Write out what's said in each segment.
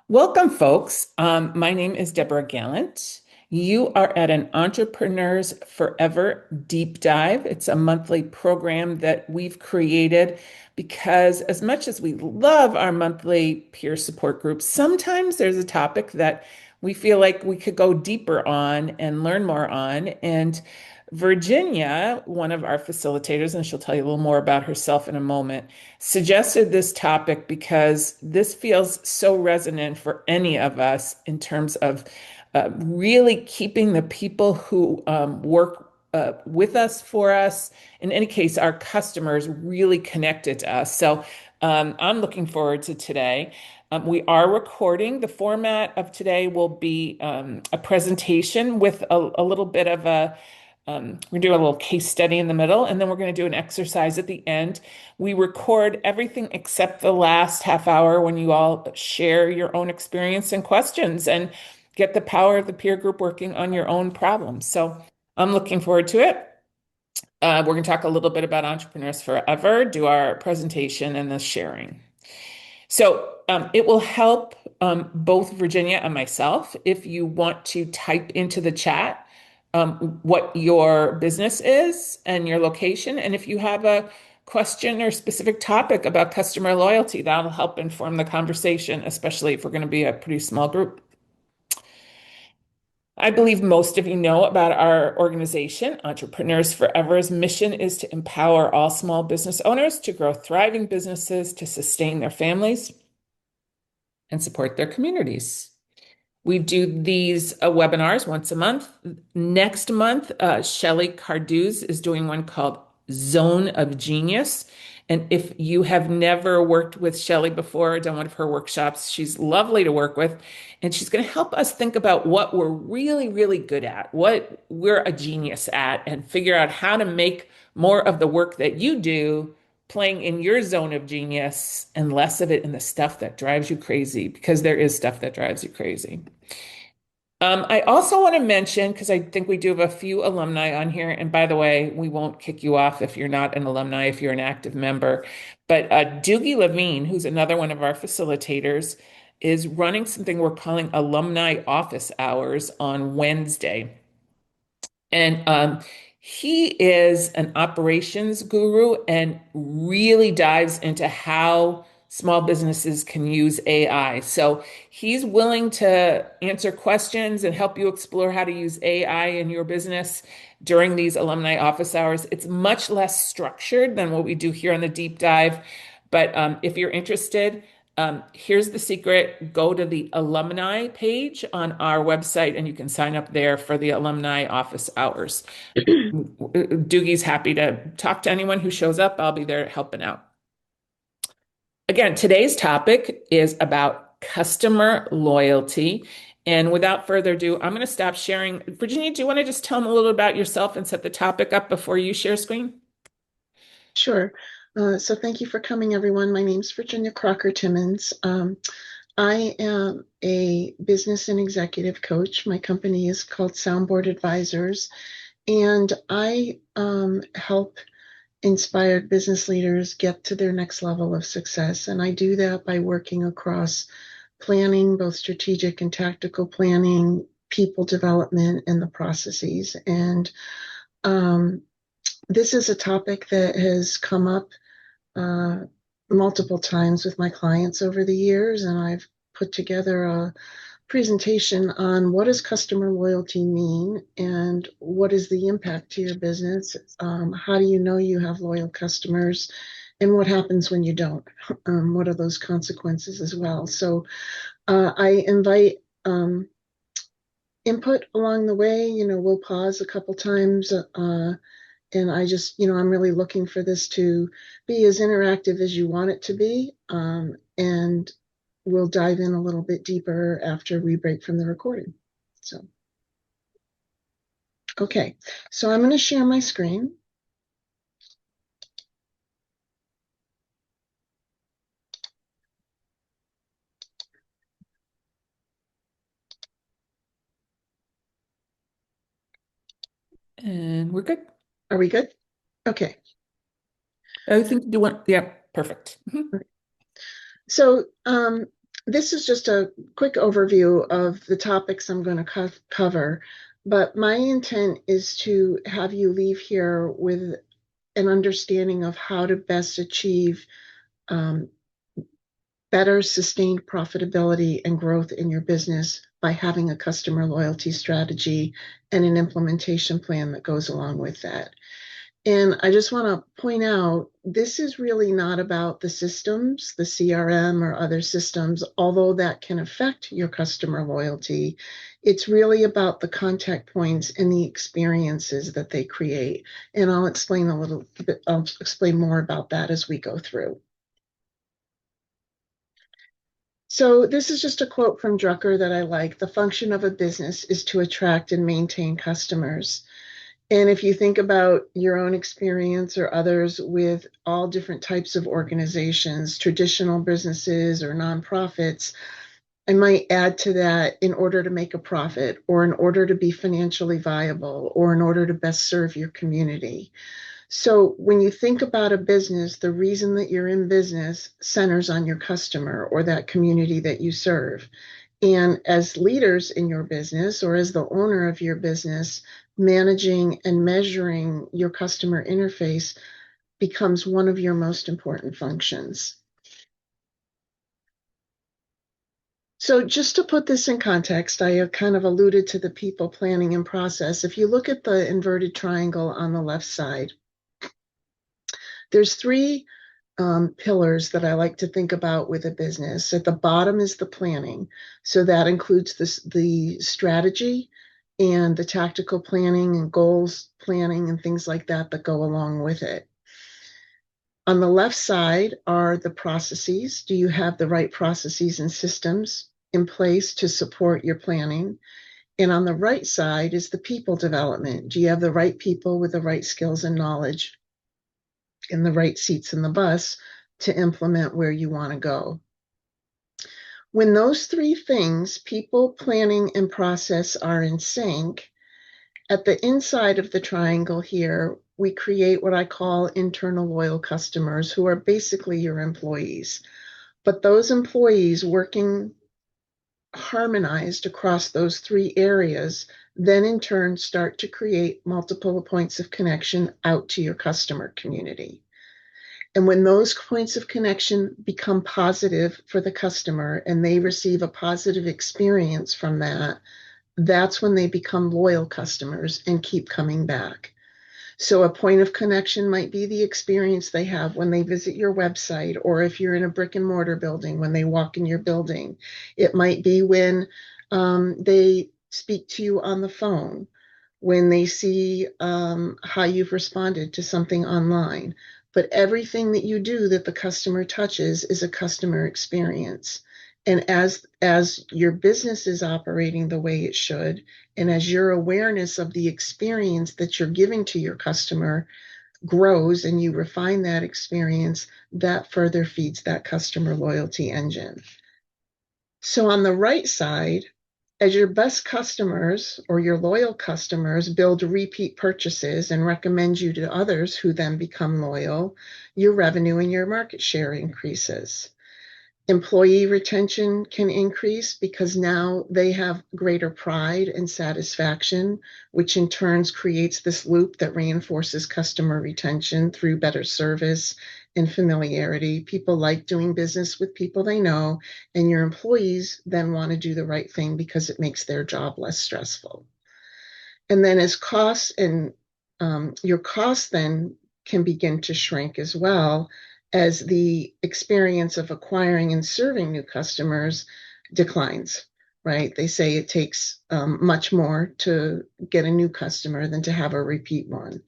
Welcome, folks. My name is Deborah Gallant. You are at an Entrepreneurs Forever deep dive. It's a monthly program that we've created because, as much as we love our monthly peer support groups, sometimes there's a topic that we feel like we could go deeper on and learn more on. And Virginia, one of our facilitators, and she'll tell you a little more about herself in a moment, suggested this topic because this feels so resonant for any of us in terms of really keeping the people who work with us, for us, in any case, our customers really connected to us. So I'm looking forward to today. We are recording. The format of today will be a presentation with a little bit of we're doing a little case study in the middle, and then we're going to do an exercise at the end. We record everything except the last half hour when you all share your own experience and questions and get the power of the peer group working on your own problems. So I'm looking forward to it. We're going to talk a little bit about Entrepreneurs Forever, do our presentation and the sharing. So it will help both Virginia and myself if you want to type into the chat what your business is and your location. And if you have a question or specific topic about customer loyalty, that'll help inform the conversation, especially if we're going to be a pretty small group. I believe most of you know about our organization. Entrepreneurs Forever's mission is to empower all small business owners to grow thriving businesses, to sustain their families, and support their communities. We do these webinars once a month. Next month, Shelley Carduz is doing one called Zone of Genius. And if you have never worked with Shelley before or done one of her workshops, she's lovely to work with. And she's going to help us think about what we're really, really good at, what we're a genius at, and figure out how to make more of the work that you do playing in your zone of genius and less of it in the stuff that drives you crazy, because there is stuff that drives you crazy. I also want to mention, because I think we do have a few alumni on here, and by the way, we won't kick you off if you're not an alumni, if you're an active member, but Doogie Levine, who's another one of our facilitators, is running something we're calling Alumni Office Hours on Wednesday. And he is an operations guru and really dives into how small businesses can use AI. So he's willing to answer questions and help you explore how to use AI in your business during these alumni office hours. It's much less structured than what we do here on the deep dive. But if you're interested, here's the secret. Go to the alumni page on our website and you can sign up there for the alumni office hours. Doogie's happy to talk to anyone who shows up. I'll be there helping out. Again, today's topic is about customer loyalty. And without further ado, I'm going to stop sharing. Virginia, do you want to just tell them a little about yourself and set the topic up before you share screen? Sure. So thank you for coming, everyone. My name is Virginia Crocker Timmins. I am a business and executive coach. My company is called Soundboard Advisors, and I help inspired business leaders get to their next level of success. And I do that by working across planning, both strategic and tactical planning, people development, and the processes. And this is a topic that has come up uh, multiple times with my clients over the years, and I've put together a presentation on what does customer loyalty mean and what is the impact to your business. How do you know you have loyal customers, and what happens when you don't? What are those consequences as well? So I invite input along the way. We'll pause a couple times. And I just, I'm really looking for this to be as interactive as you want it to be. And we'll dive in a little bit deeper after we break from the recording. So, okay. So I'm going to share my screen. And we're good. Are we good? Okay. I think you want, yeah, perfect. So This is just a quick overview of the topics I'm going to cover, but my intent is to have you leave here with an understanding of how to best achieve um, better sustained profitability and growth in your business by having a customer loyalty strategy and an implementation plan that goes along with that. And I just want to point out this is really not about the systems, the CRM or other systems, although that can affect your customer loyalty. It's really about the contact points and the experiences that they create. And I'll explain more about that as we go through. So this is just a quote from Drucker that I like. The function of a business is to attract and maintain customers. And if you think about your own experience or others with all different types of organizations, traditional businesses or nonprofits, I might add to that in order to make a profit or in order to be financially viable or in order to best serve your community. So when you think about a business, the reason that you're in business centers on your customer or that community that you serve. And as leaders in your business or as the owner of your business, managing and measuring your customer interface becomes one of your most important functions. So just to put this in context, I have kind of alluded to the people planning and process. If you look at the inverted triangle on the left side, there's three pillars that I like to think about with a business. At the bottom is the planning. So that includes the strategy and the tactical planning and goals planning and things like that that go along with it. On the left side are the processes. Do you have the right processes and systems in place to support your planning? And on the right side is the people development. Do you have the right people with the right skills and knowledge in the right seats in the bus to implement where you want to go? When those three things, people, planning, and process, are in sync, at the inside of the triangle here, we create what I call internal loyal customers who are basically your employees. But those employees working harmonized across those three areas then in turn start to create multiple points of connection out to your customer community. And when those points of connection become positive for the customer and they receive a positive experience from that, that's when they become loyal customers and keep coming back. So a point of connection might be the experience they have when they visit your website, or if you're in a brick and mortar building, when they walk in your building. It might be when they speak to you on the phone, when they see how you've responded to something online. But everything that you do that the customer touches is a customer experience. And as your business is operating the way it should, and as your awareness of the experience that you're giving to your customer grows and you refine that experience, that further feeds that customer loyalty engine. So on the right side, as your best customers or your loyal customers build repeat purchases and recommend you to others who then become loyal, your revenue and your market share increases. Employee retention can increase because now they have greater pride and satisfaction, which in turns creates this loop that reinforces customer retention through better service and familiarity. People like doing business with people they know, and your employees then want to do the right thing because it makes their job less stressful. And then as costs and your costs then can begin to shrink as well as the experience of acquiring and serving new customers declines, right? They say it takes much more to get a new customer than to have a repeat one.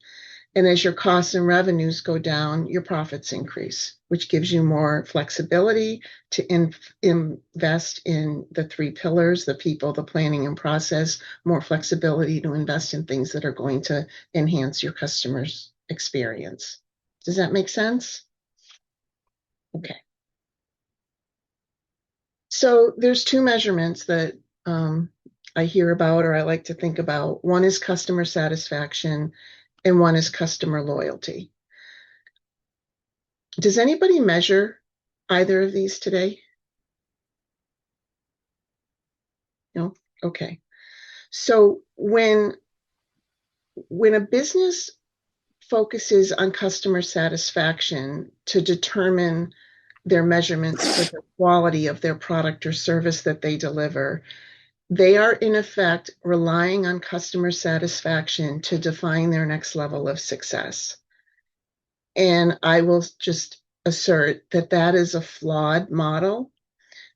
And as your costs and revenues go down, your profits increase, which gives you more flexibility to invest in the three pillars, the people, the planning, and process, more flexibility to invest in things that are going to enhance your customer's experience. Does that make sense? Okay. So there's two measurements that I hear about or I like to think about. One is customer satisfaction and one is customer loyalty. Does anybody measure either of these today? No? Okay. So when a business focuses on customer satisfaction to determine their measurements for the quality of their product or service that they deliver, they are in effect relying on customer satisfaction to define their next level of success. And I will just assert that that is a flawed model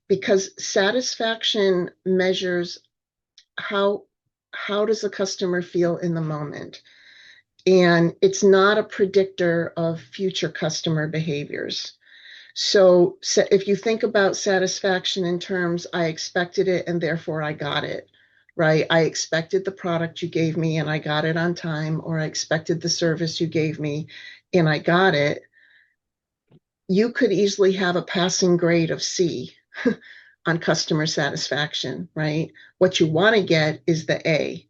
because satisfaction measures how how does the customer feel in the moment, and it's not a predictor of future customer behaviors. So if you think about satisfaction in terms, I expected it and therefore I got it, right? I expected the product you gave me and I got it on time, or I expected the service you gave me and I got it. You could easily have a passing grade of C on customer satisfaction, right? What you want to get is the A,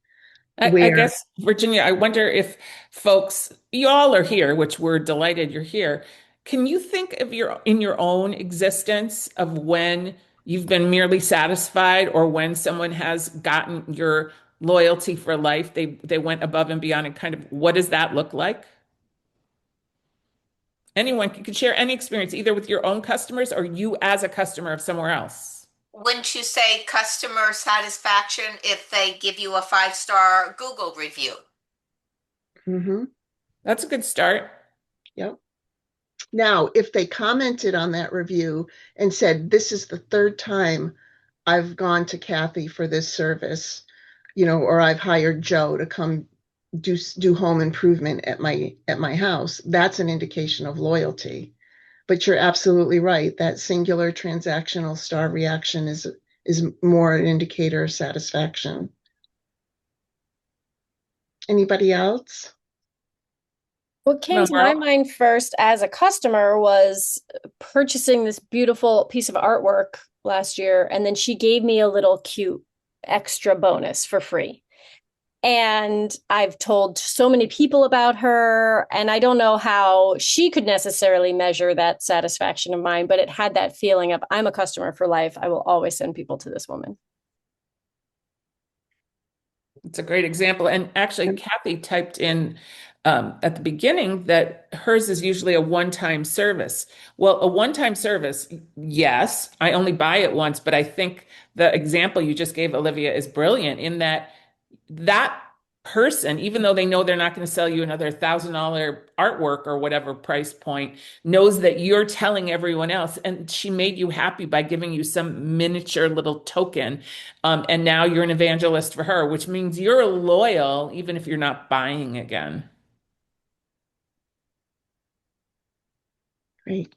I where guess, Virginia, I wonder if folks, you all are here, which we're delighted you're here. Can you think of in your own existence of when you've been merely satisfied or when someone has gotten your loyalty for life, they went above and beyond, and kind of what does that look like? Anyone can share any experience, either with your own customers or you as a customer of somewhere else. Wouldn't you say customer satisfaction if they give you a 5-star Google review? mm-hmm, That's a good start. yep. Now, if they commented on that review and said, "This is the third time I've gone to Kathy for this service," or I've hired Joe to come do home improvement at my house, that's an indication of loyalty. But you're absolutely right. That singular transactional star reaction is more an indicator of satisfaction. Anybody else? What came Well, to my mind first as a customer was purchasing this beautiful piece of artwork last year, and then she gave me a little cute extra bonus for free. And I've told so many people about her, and I don't know how she could necessarily measure that satisfaction of mine, but it had that feeling of I'm a customer for life. I will always send people to this woman. it's a great example. And actually, Kathy typed in at the beginning that hers is usually a one-time service. Well, a one-time service, yes, I only buy it once, but I think the example you just gave, Olivia, is brilliant in that that person, even though they know they're not going to sell you another $1,000 artwork or whatever price point, knows that you're telling everyone else. And she made you happy by giving you some miniature little token. And now you're an evangelist for her, which means you're loyal, even if you're not buying again. Great.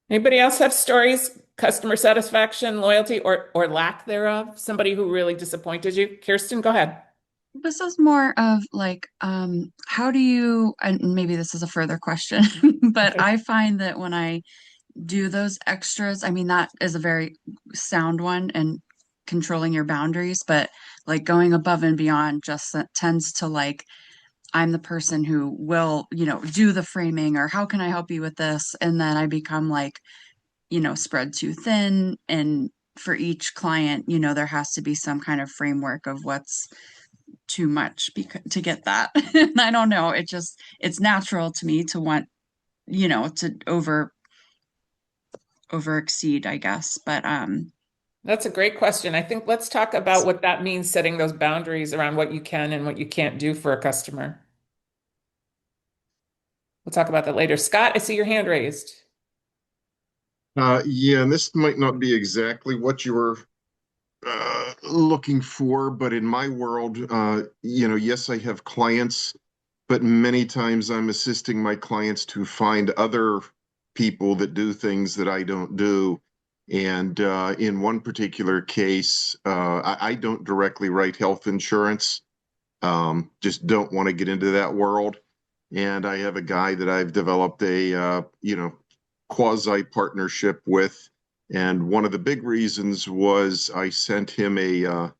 Anybody else have stories, customer satisfaction, loyalty, or lack thereof? Somebody who really disappointed you? Kirsten, go ahead. This is more of like, how do you, and maybe this is a further question, but Okay. I find that when I do those extras, I mean, that is a very sound one and controlling your boundaries, but like going above and beyond just tends to like, I'm the person who will, do the framing or how can I help you with this? And then I become like, spread too thin. And for each client, there has to be some kind of framework of what's too much because to get that. And I don't know, it's natural to me to want, to over exceed, I guess. But That's a great question. I think let's talk about what that means, setting those boundaries around what you can and what you can't do for a customer. We'll talk about that later. Scott, I see your hand raised. Yeah, and this might not be exactly what you were looking for, but in my world, yes, I have clients, but many times I'm assisting my clients to find other people that do things that I don't do. And in one particular case, I don't directly write health insurance. Just don't want to get into that world. And I have a guy that I've developed a quasi partnership with. And one of the big reasons was I sent him a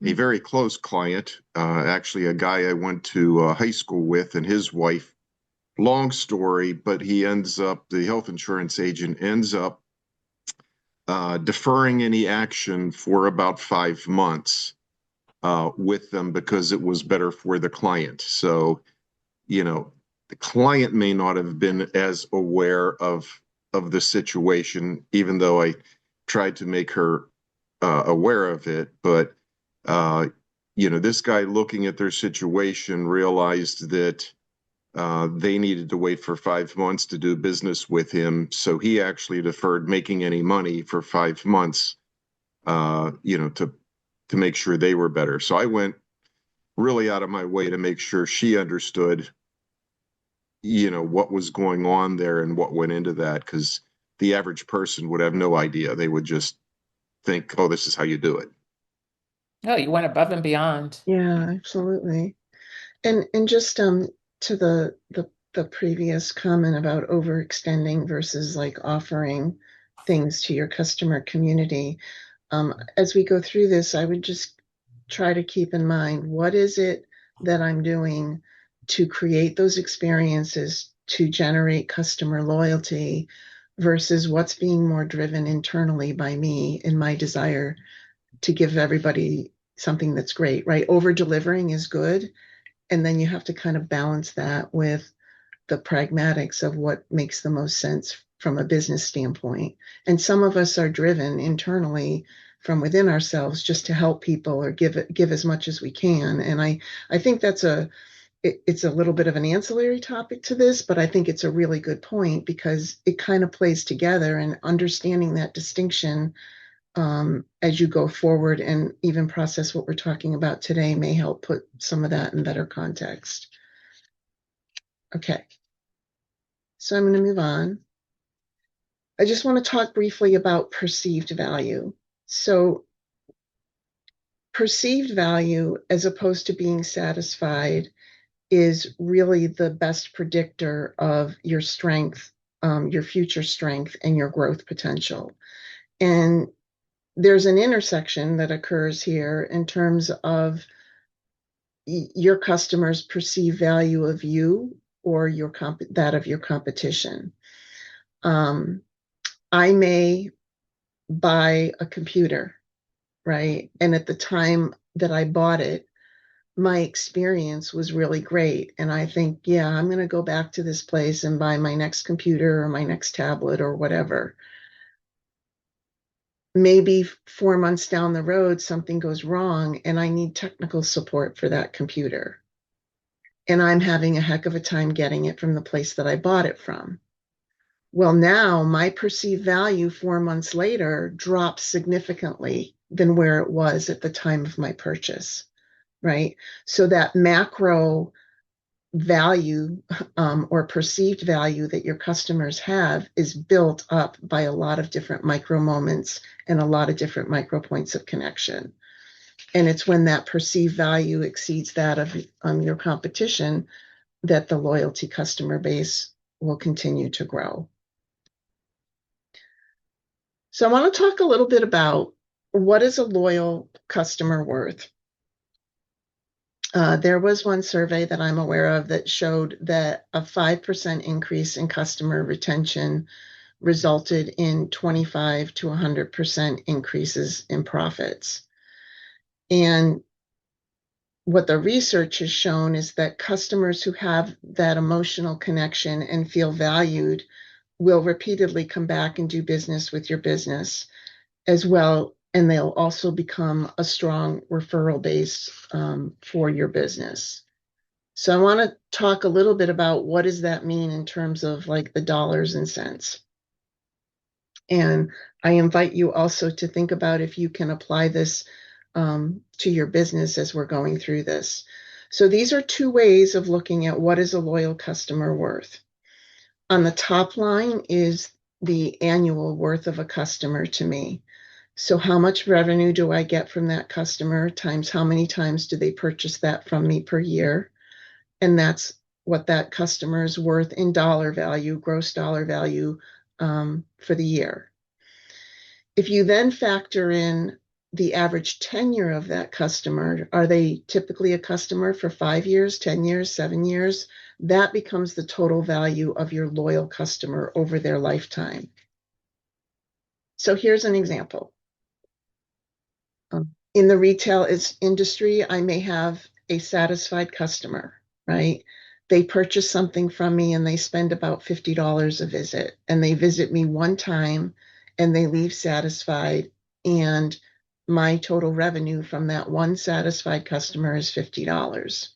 very close client, actually a guy I went to high school with, and his wife. Long story, but the health insurance agent ends up deferring any action for about 5 months with them because it was better for the client. So, the client may not have been as aware of the situation, even though I tried to make her aware of it. But this guy, looking at their situation, realized that they needed to wait for 5 months to do business with him. So he actually deferred making any money for 5 months, to make sure they were better. So I went really out of my way to make sure she understood, what was going on there and what went into that, because the average person would have no idea. They would just think, oh, this is how you do it. No, you went above and beyond. Yeah, absolutely. And just to the previous comment about overextending versus like offering things to your customer community. As we go through this, I would just try to keep in mind, what is it that I'm doing to create those experiences to generate customer loyalty versus what's being more driven internally by me in my desire to give everybody something that's great, right? Over delivering is good. And then you have to kind of balance that with the pragmatics of what makes the most sense from a business standpoint. And some of us are driven internally from within ourselves just to help people or give as much as we can. And I think it's a little bit of an ancillary topic to this, but I think it's a really good point because it kind of plays together, and understanding that distinction as you go forward and even process what we're talking about today may help put some of that in better context. Okay, so I'm going to move on. I just want to talk briefly about perceived value. So perceived value, as opposed to being satisfied, is really the best predictor of your strength, your future strength, and your growth potential. And there's an intersection that occurs here in terms of your customers' perceived value of you or that of your competition. I may buy a computer, right? And at the time that I bought it, my experience was really great. And I think, yeah, I'm going to go back to this place and buy my next computer or my next tablet or whatever. Maybe 4 months down the road, something goes wrong and I need technical support for that computer. And I'm having a heck of a time getting it from the place that I bought it from. Well, now my perceived value 4 months later drops significantly than where it was at the time of my purchase, right? So that macro value or perceived value that your customers have is built up by a lot of different micro moments and a lot of different micro points of connection. And it's when that perceived value exceeds that of your competition that the loyalty customer base will continue to grow. So I want to talk a little bit about what is a loyal customer worth. There was one survey that I'm aware of that showed that a 5% increase in customer retention resulted in 25 to 100% increases in profits. And what the research has shown is that customers who have that emotional connection and feel valued will repeatedly come back and do business with your business as well. And they'll also become a strong referral base for your business. So I want to talk a little bit about what does that mean in terms of like the dollars and cents. And I invite you also to think about if you can apply this to your business as we're going through this. So these are two ways of looking at what is a loyal customer worth. On the top line is the annual worth of a customer to me. So how much revenue do I get from that customer times how many times do they purchase that from me per year? And that's what that customer is worth in dollar value, gross dollar value for the year. If you then factor in the average tenure of that customer, are they typically a customer for 5 years, 10 years, 7 years? That becomes the total value of your loyal customer over their lifetime. So here's an example. In the retail industry, I may have a satisfied customer, right? They purchase something from me and they spend about $50 a visit, and they visit me one time and they leave satisfied. And my total revenue from that one satisfied customer is $50.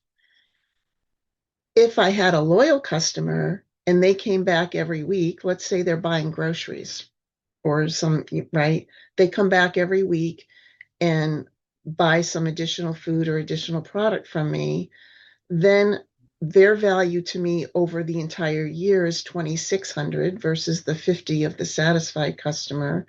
If I had a loyal customer and they came back every week, let's say they're buying groceries or some, right? They come back every week and buy some additional food or additional product from me, then their value to me over the entire year is 2,600 versus the 50 of the satisfied customer.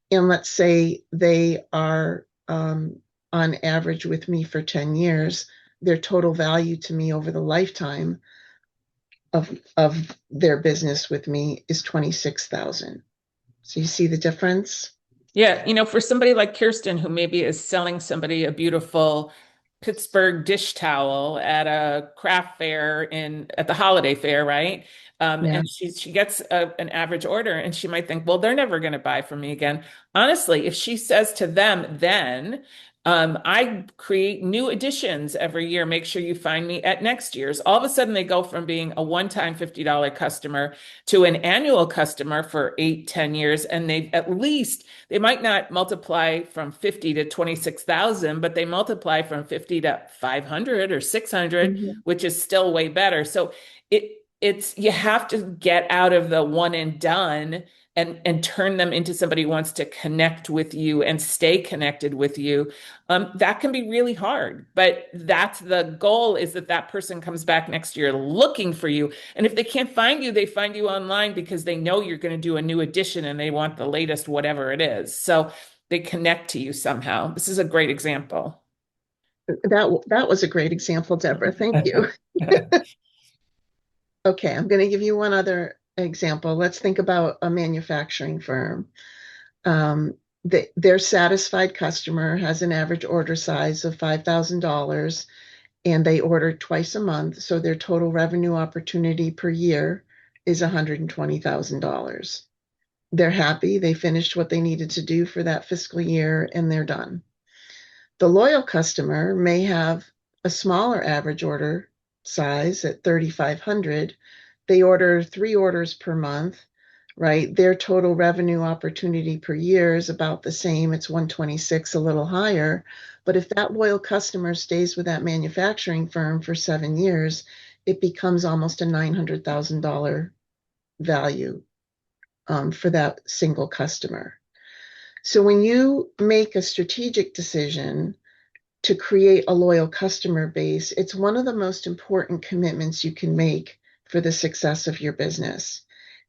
And let's say they are on average with me for 10 years, their total value to me over the lifetime of their business with me is 26,000. So you see the difference? Yeah, for somebody like Kirsten, who maybe is selling somebody a beautiful Pittsburgh dish towel at a craft fair at the holiday fair, right? Yeah. And she gets an average order, and she might think, well, they're never going to buy from me again. Honestly, if she says to them, then I create new editions every year. Make sure you find me at next year's. All of a sudden, they go from being a one-time $50 customer to an annual customer for 8, 10 years, and they might not multiply from 50 to 26,000, but they multiply from 50 to 500 or 600, Mhm. which is still way better. So it's you have to get out of the one and done and turn them into somebody who wants to connect with you and stay connected with you. That can be really hard, but that's the goal, is that person comes back next year looking for you. And if they can't find you, they find you online because they know you're going to do a new edition and they want the latest, whatever it is. So they connect to you somehow. This is a great example. That was a great example, Deborah. Thank you. Okay, I'm going to give you one other example. Let's think about a manufacturing firm. Their satisfied customer has an average order size of $5,000 and they order twice a month. So their total revenue opportunity per year is $120,000. They're happy. They finished what they needed to do for that fiscal year and they're done. The loyal customer may have a smaller average order size at 3,500. They order 3 orders per month, right? Their total revenue opportunity per year is about the same. It's 126, a little higher. But if that loyal customer stays with that manufacturing firm for 7 years, it becomes almost a $900,000 value for that single customer. So when you make a strategic decision to create a loyal customer base, it's one of the most important commitments you can make for the success of your business.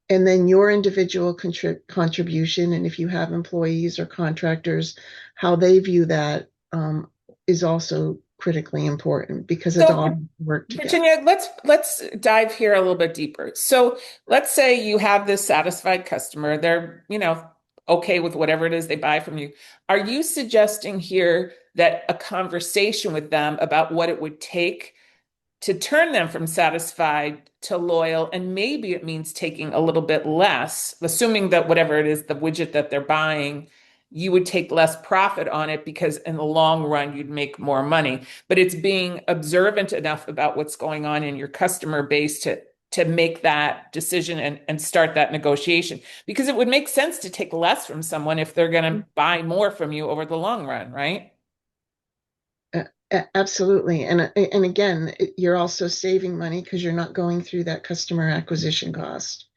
And then your individual contribution, and if you have employees or contractors, how they view that is also critically important because it all So, work together. Virginia, let's dive here a little bit deeper. So let's say you have this satisfied customer. They're, okay with whatever it is they buy from you. Are you suggesting here that a conversation with them about what it would take to turn them from satisfied to loyal, and maybe it means taking a little bit less, assuming that whatever it is, the widget that they're buying, you would take less profit on it because in the long run you'd make more money. But it's being observant enough about what's going on in your customer base to make that decision and start that negotiation, because it would make sense to take less from someone if they're going to buy more from you over the long run, right? Absolutely. And again, you're also saving money because you're not going through that customer acquisition cost,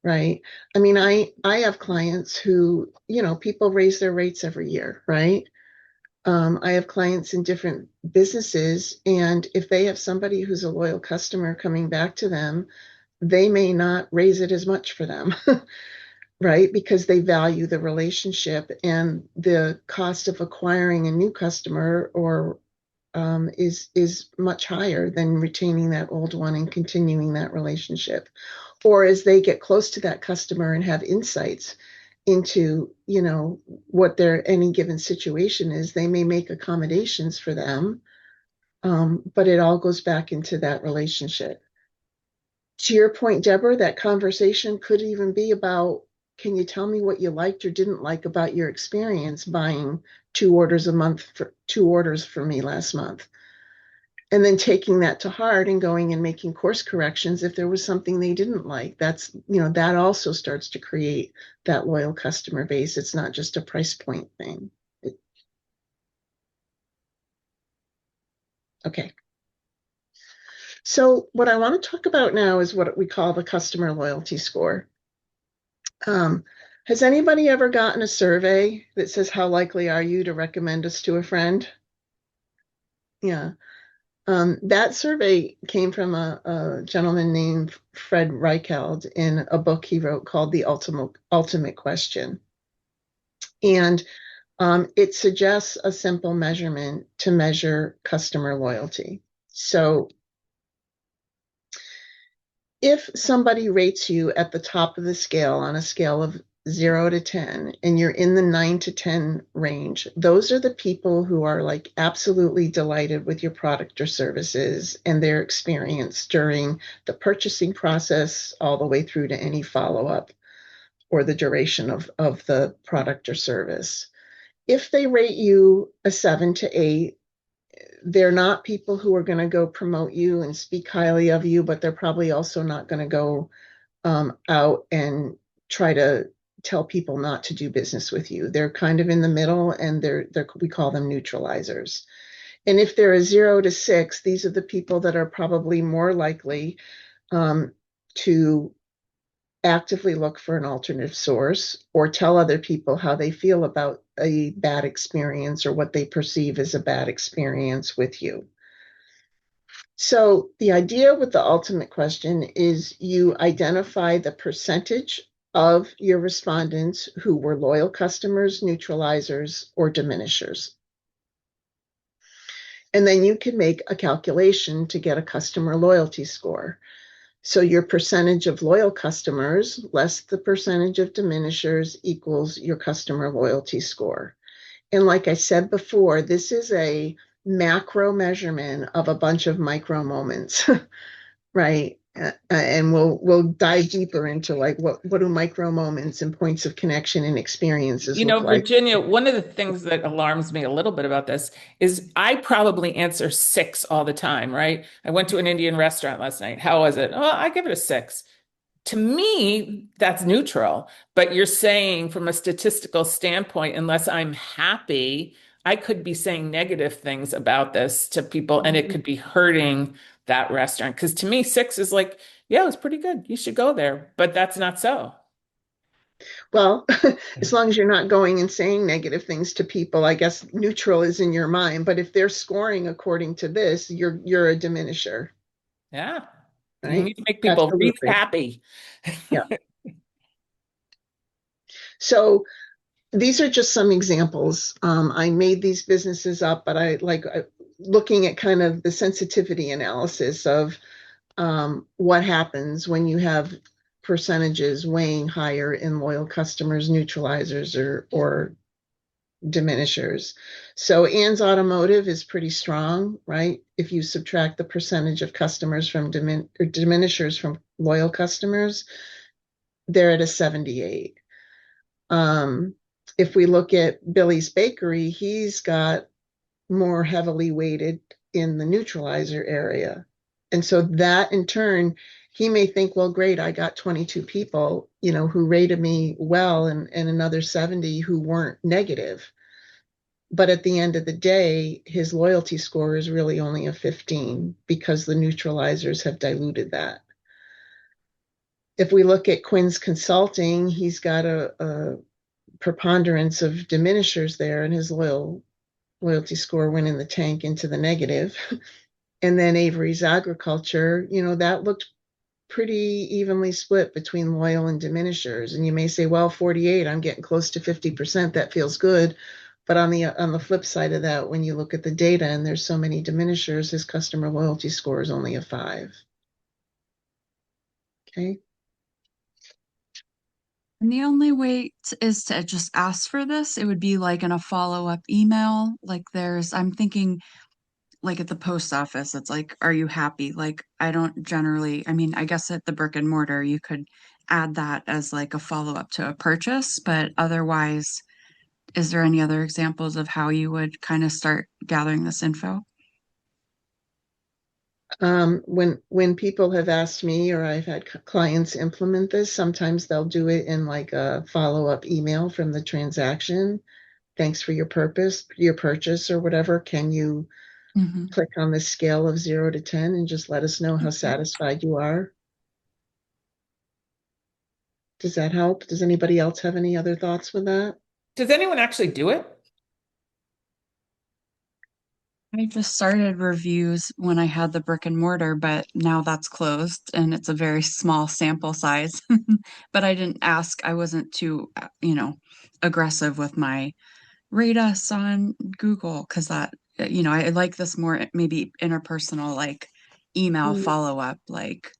right? I mean, I have clients who, people raise their rates every year, right? I have clients in different businesses, and if they have somebody who's a loyal customer coming back to them, they may not raise it as much for them, right? Because they value the relationship, and the cost of acquiring a new customer or is much higher than retaining that old one and continuing that relationship. Or as they get close to that customer and have insights into, what their any given situation is, they may make accommodations for them. But it all goes back into that relationship. To your point, Deborah, that conversation could even be about can you tell me what you liked or didn't like about your experience buying 2 orders for me last month? And then taking that to heart and going and making course corrections if there was something they didn't like. That also starts to create that loyal customer base. It's not just a price point thing. Okay. So what I want to talk about now is what we call the customer loyalty score. Has anybody ever gotten a survey that says, how likely are you to recommend us to a friend? Yeah. That survey came from a gentleman named Fred Reichheld in a book he wrote called The Ultimate Question. And it suggests a simple measurement to measure customer loyalty. So if somebody rates you at the top of the scale on a scale of 0 to 10, and you're in the 9 to 10 range, those are the people who are like absolutely delighted with your product or services and their experience during the purchasing process all the way through to any follow-up or the duration of the product or service. If they rate you a 7 to 8, they're not people who are going to go promote you and speak highly of you, but they're probably also not going to go out and try to tell people not to do business with you. They're kind of in the middle, and we call them neutralizers. And if they're a 0 to 6, these are the people that are probably more likely to actively look for an alternative source or tell other people how they feel about a bad experience or what they perceive as a bad experience with you. So the idea with the ultimate question is you identify the percentage of your respondents who were loyal customers, neutralizers, or diminishers. And then you can make a calculation to get a customer loyalty score. So your percentage of loyal customers less the percentage of diminishers equals your customer loyalty score. And like I said before, this is a macro measurement of a bunch of micro moments, right? And we'll dive deeper into like what do micro moments and points of connection and experiences You know, look like. Virginia, one of the things that alarms me a little bit about this is I probably answer 6 all the time, right? I went to an Indian restaurant last night. How was it? Oh, I give it a 6. To me, that's neutral. But you're saying from a statistical standpoint, unless I'm happy, I could be saying negative things about this to people and it could be hurting that restaurant. Because to me, 6 is like, yeah, it was pretty good. You should go there. But that's not so. Well, as long as you're not going and saying negative things to people, I guess neutral is in your mind. But if they're scoring according to this, you're a diminisher, Yeah. You right? need to make people really Absolutely. happy. Yeah. So these are just some examples. I made these businesses up, but I like looking at kind of the sensitivity analysis of what happens when you have percentages weighing higher in loyal customers, neutralizers, or diminishers. So Ann's Automotive is pretty strong, right? If you subtract the percentage of customers from diminishers from loyal customers, they're at a 78. If we look at Billy's Bakery, he's got more heavily weighted in the neutralizer area. And so that in turn, he may think, well, great, I got 22 people, who rated me well and another 70 who weren't negative. But at the end of the day, his loyalty score is really only a 15 because the neutralizers have diluted that. If we look at Quinn's Consulting, he's got a preponderance of diminishers there, and his loyalty score went in the tank into the negative. And then Avery's Agriculture, that looked pretty evenly split between loyal and diminishers. And you may say, well, 48, I'm getting close to 50%. That feels good. But on the flip side of that, when you look at the data and there's so many diminishers, his customer loyalty score is only a 5. Okay. And the only way is to just ask for this. It would be like in a follow-up email. I'm thinking like at the post office, it's like, are you happy? Like, I don't generally, I mean, I guess at the brick and mortar, you could add that as like a follow-up to a purchase. But otherwise, is there any other examples of how you would kind of start gathering this info? When people have asked me or I've had clients implement this, sometimes they'll do it in like a follow-up email from the transaction. Thanks for your purchase or whatever. Can you Mm-hmm. click on the scale of 0 to 10 and just let us know how satisfied you are? Does that help? Does anybody else have any other thoughts with that? Does anyone actually do it? I just started reviews when I had the brick and mortar, but now that's closed and it's a very small sample size. But I didn't ask, I wasn't too, aggressive with my rate us on Google because that, I like this more maybe interpersonal, like email Mm. follow up, like,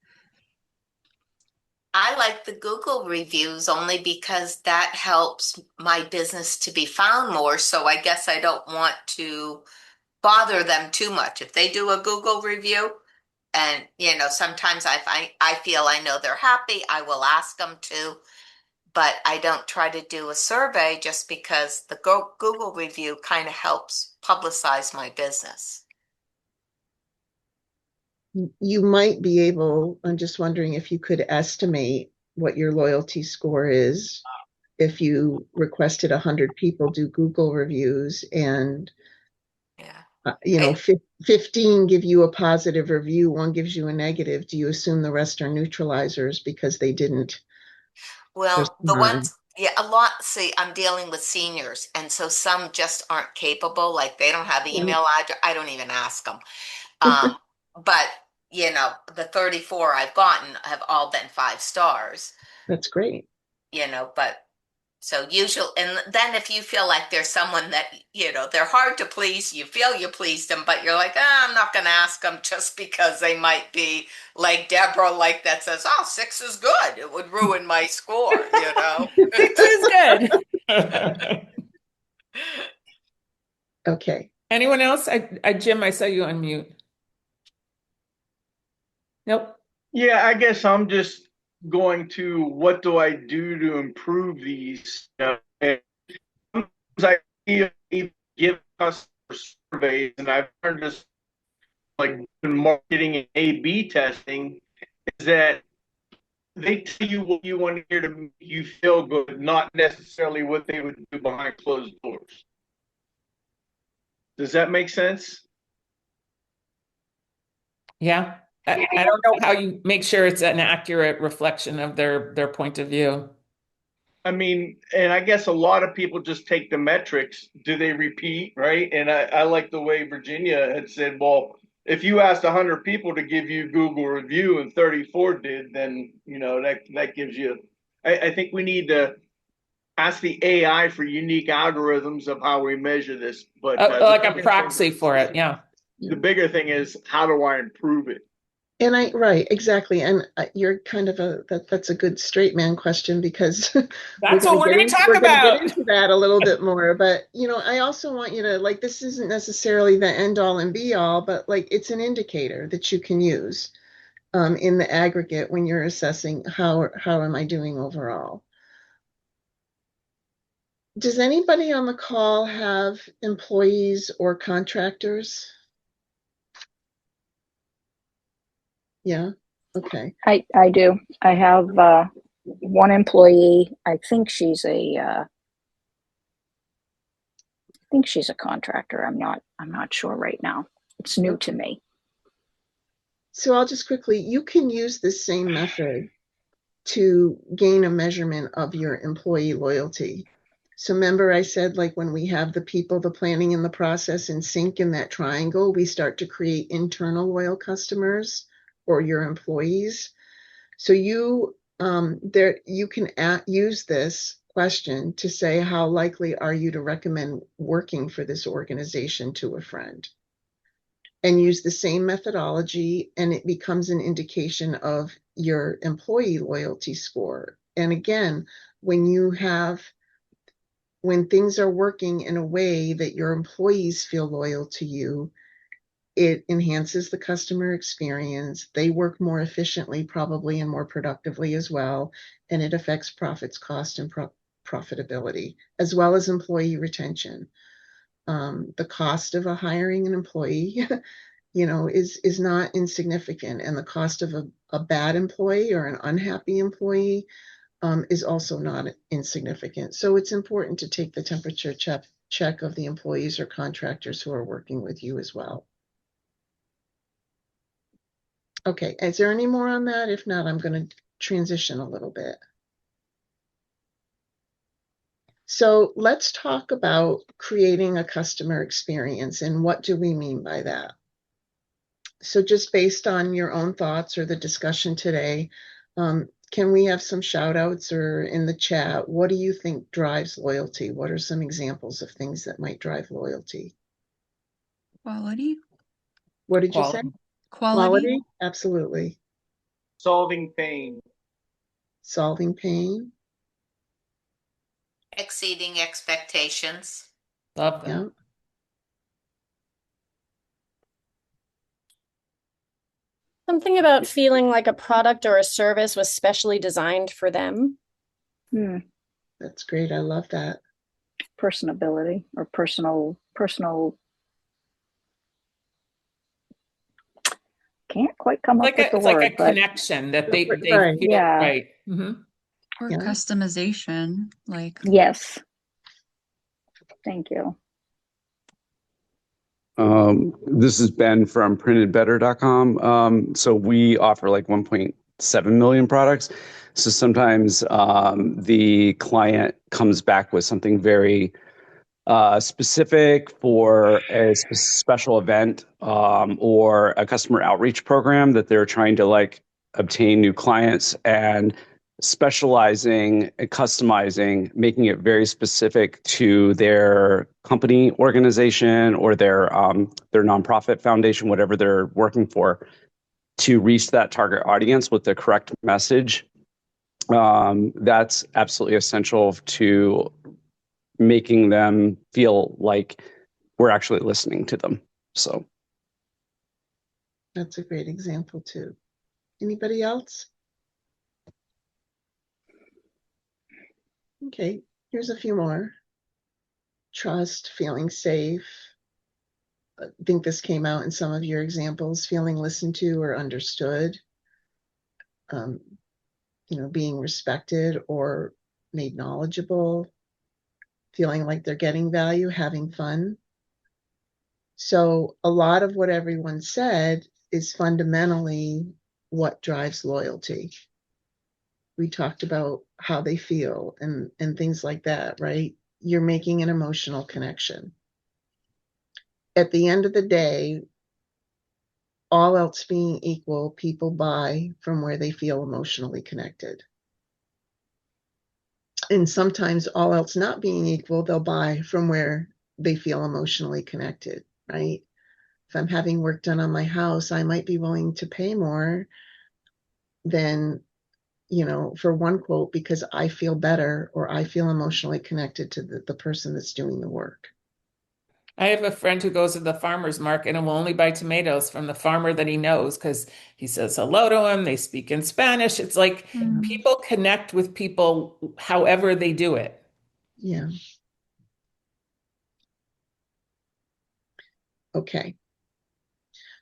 I like the Google reviews only because that helps my business to be found more. So I guess I don't want to bother them too much. If they do a Google review, and sometimes I feel I know they're happy, I will ask them to, but I don't try to do a survey just because the Google review kind of helps publicize my business. You might be able, I'm just wondering if you could estimate what your loyalty score is if you requested 100 people do Google reviews and Yeah. 15 give you a positive review, one gives you a negative. Do you assume the rest are neutralizers because they didn't Well, the respond? ones, yeah, a lot, see, I'm dealing with seniors, and so some just aren't capable, like they don't have Right. email address. I don't even ask them. But the 34 I've gotten have all been 5 stars, That's great. but so usually, and then if you feel like there's someone that, they're hard to please, you feel you pleased them, but you're like, I'm not going to ask them just because they might be like Deborah, like that says, oh, 6 is good. It would ruin my score. 6 is good. Okay. Anyone else? Jim, I saw you on mute. Nope. Yeah, I guess I'm just going to what do I do to improve these? And sometimes I even give customer surveys, and I've learned this like in marketing and A/B testing is that they tell you what you want to hear to make you feel good, not necessarily what they would do behind closed doors. Does that make sense? Yeah. I don't know how you make sure it's an accurate reflection of their point of view. I mean, and I guess a lot of people just take the metrics. Do they repeat, right? And I like the way Virginia had said, well, if you asked 100 people to give you Google review and 34 did, then, that gives you, I think we need to ask the AI for unique algorithms of how we measure this. But Like a proxy for it. Yeah. the bigger thing is, how do I improve it? And right, exactly. And you're kind of that's a good straight man question because That's what we're going to talk we're going to get about. into that a little bit more. But, I also want you to like, this isn't necessarily the end all and be all, but like, it's an indicator that you can use in the aggregate when you're assessing how am I doing overall. Does anybody on the call have employees or contractors? Yeah. Okay. I do. I have one employee. I think she's a contractor. I'm not sure right now. It's new to me. So I'll just quickly, you can use this same method to gain a measurement of your employee loyalty. So remember I said, like when we have the people, the planning and the process in sync in that triangle, we start to create internal loyal customers or your employees. So you can use this question to say, how likely are you to recommend working for this organization to a friend? And use the same methodology, and it becomes an indication of your employee loyalty score. And again, when things are working in a way that your employees feel loyal to you, it enhances the customer experience. They work more efficiently, probably, and more productively as well. And it affects profits, cost, and profitability, as well as employee retention. The cost of hiring an employee, is not insignificant. And the cost of a bad employee or an unhappy employee is also not insignificant. So it's important to take the temperature check of the employees or contractors who are working with you as well. Okay, is there any more on that? If not, I'm going to transition a little bit. So let's talk about creating a customer experience, and what do we mean by that? So just based on your own thoughts or the discussion today, can we have some shout outs or in the chat? What do you think drives loyalty? What are some examples of things that might drive loyalty? Quality. What did you say? Quality. Absolutely. Solving pain. Solving pain. Exceeding expectations. Love that. Yeah. Something about feeling like a product or a service was specially designed for them. That's great. I love that. Personability or personal. Can't quite come up with the It's word, like a but connection that they Right. feel Yeah. right. Mm-hmm. Or Yeah. customization, like yes. Thank you. This is Ben from printedbetter.com. So we offer like 1.7 million products. So sometimes the client comes back with something very specific for a special event or a customer outreach program that they're trying to like obtain new clients, and specializing and customizing, making it very specific to their company organization or their nonprofit foundation, whatever they're working for, to reach that target audience with the correct message. That's absolutely essential to making them feel like we're actually listening to them. So That's a great example too. Anybody else? Okay, here's a few more. Trust, feeling safe. I think this came out in some of your examples, feeling listened to or understood. Being respected or made knowledgeable, feeling like they're getting value, having fun. So a lot of what everyone said is fundamentally what drives loyalty. We talked about how they feel and things like that, right? You're making an emotional connection. At the end of the day, all else being equal, people buy from where they feel emotionally connected. And sometimes all else not being equal, they'll buy from where they feel emotionally connected, right? If I'm having work done on my house, I might be willing to pay more than, for one quote, because I feel better or I feel emotionally connected to the person that's doing the work. I have a friend who goes to the farmer's market and will only buy tomatoes from the farmer that he knows because he says hello to him. They speak in Spanish. It's like people connect with people however they do it. Yeah. Okay.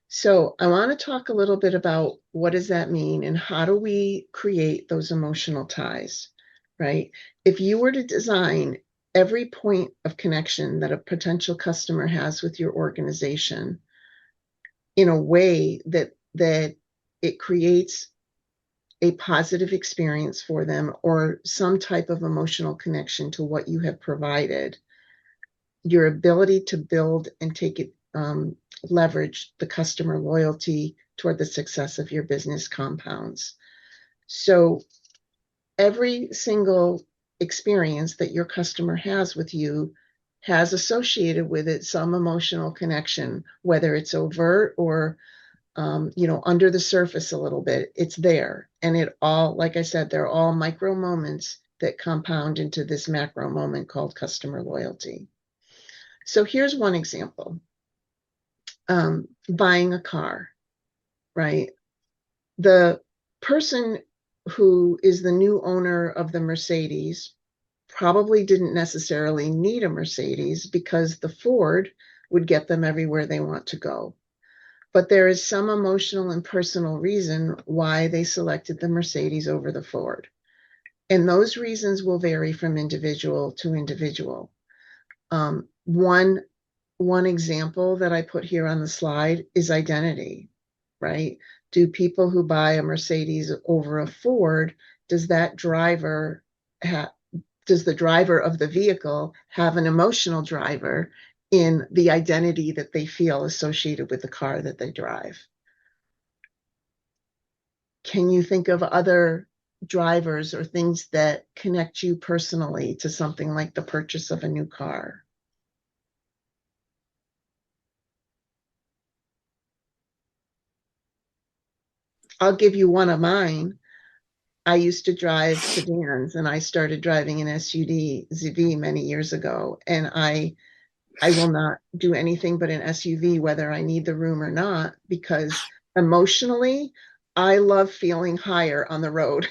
So I want to talk a little bit about what does that mean and how do we create those emotional ties, right? If you were to design every point of connection that a potential customer has with your organization in a way that it creates a positive experience for them or some type of emotional connection to what you have provided, your ability to build and take it, leverage the customer loyalty toward the success of your business compounds. So every single experience that your customer has with you has associated with it some emotional connection, whether it's overt or under the surface a little bit. It's there. And it all, like I said, they're all micro moments that compound into this macro moment called customer loyalty. So here's one example. buying a car, right? The person who is the new owner of the Mercedes probably didn't necessarily need a Mercedes because the Ford would get them everywhere they want to go. But there is some emotional and personal reason why they selected the Mercedes over the Ford. And those reasons will vary from individual to individual. One example that I put here on the slide is identity, right? Do people who buy a Mercedes over a Ford, does the driver of the vehicle have an emotional driver in the identity that they feel associated with the car that they drive? Can you think of other drivers or things that connect you personally to something like the purchase of a new car? I'll give you one of mine. I used to drive sedans, and I started driving an SUV many years ago. And I will not do anything but an SUV, whether I need the room or not, because emotionally, I love feeling higher on the road.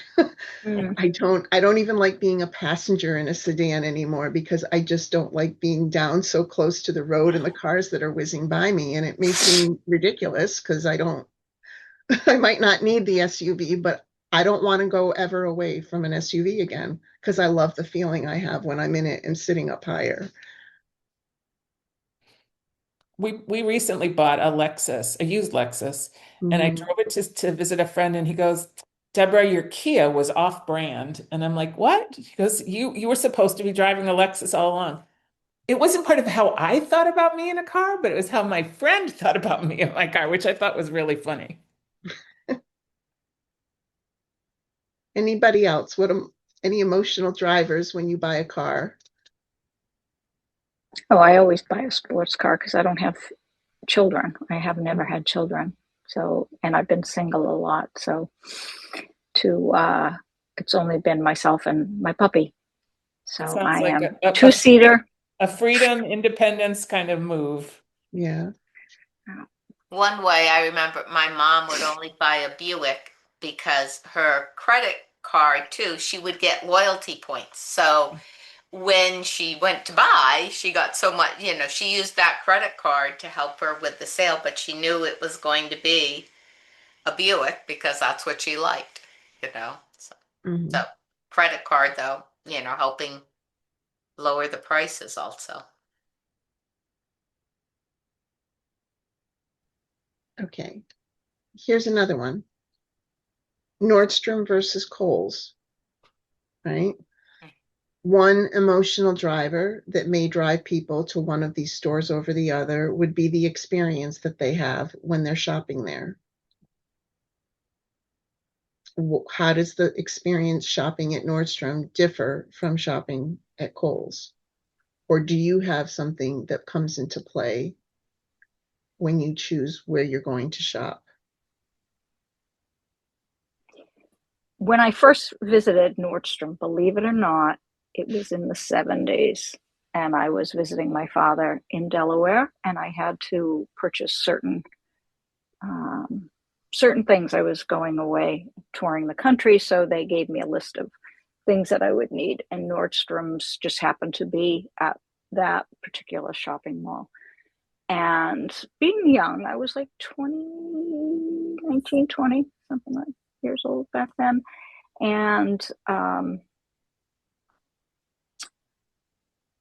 Mm. I don't even like being a passenger in a sedan anymore because I just don't like being down so close to the road and the cars that are whizzing by me. And it may seem ridiculous because I might not need the SUV, but I don't want to go ever away from an SUV again because I love the feeling I have when I'm in it and sitting up higher. We recently bought a Lexus, a used Lexus, and I Mhm. drove it to visit a friend, and he goes, "Deborah, your Kia was off-brand." And I'm like, "What?" He goes, "You were supposed to be driving a Lexus all along." It wasn't part of how I thought about me in a car, but it was how my friend thought about me in my car, which I thought was really funny. Anybody else? Any emotional drivers when you buy a car? Oh, I always buy a sports car because I don't have children. I have never had children. So, and I've been single a lot. So to it's only been myself and my puppy. So Sounds I like am a, two seater. a freedom, independence kind of move. Yeah. One way I remember my mom would only buy a Buick because her credit card too, she would get loyalty points. So when she went to buy, she got so much, she used that credit card to help her with the sale, but she knew it was going to be a Buick because that's what she liked, you know. So Mhm. credit card though, helping lower the prices also. Okay. Here's another one. Nordstrom versus Kohl's, right? One emotional driver that may drive people to one of these stores over the other would be the experience that they have when they're shopping there. How does the experience shopping at Nordstrom differ from shopping at Kohl's? Or do you have something that comes into play when you choose where you're going to shop? When I first visited Nordstrom, believe it or not, it was in the 70s. And I was visiting my father in Delaware, and I had to purchase um, certain things. I was going away touring the country, so they gave me a list of things that I would need, and Nordstrom's just happened to be at that particular shopping mall. And being young, I was like 20, 19, 20, something like years old back then. And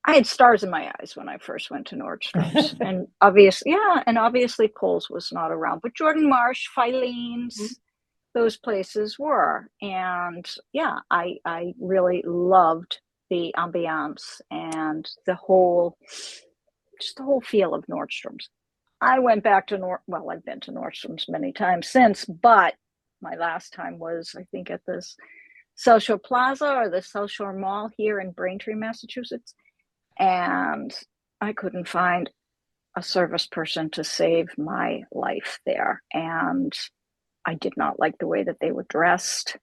I had stars in my eyes when I first went to Nordstrom's, and obviously Kohl's was not around, but Jordan Marsh, Filene's, those places were, and yeah, I really loved the ambiance and just the whole feel of Nordstrom's. I went back to I've been to Nordstrom's many times since, but my last time was, I think, at this South Shore Plaza or the South Shore Mall here in Braintree, Massachusetts. And I couldn't find a service person to save my life there. And I did not like the way that they were dressed.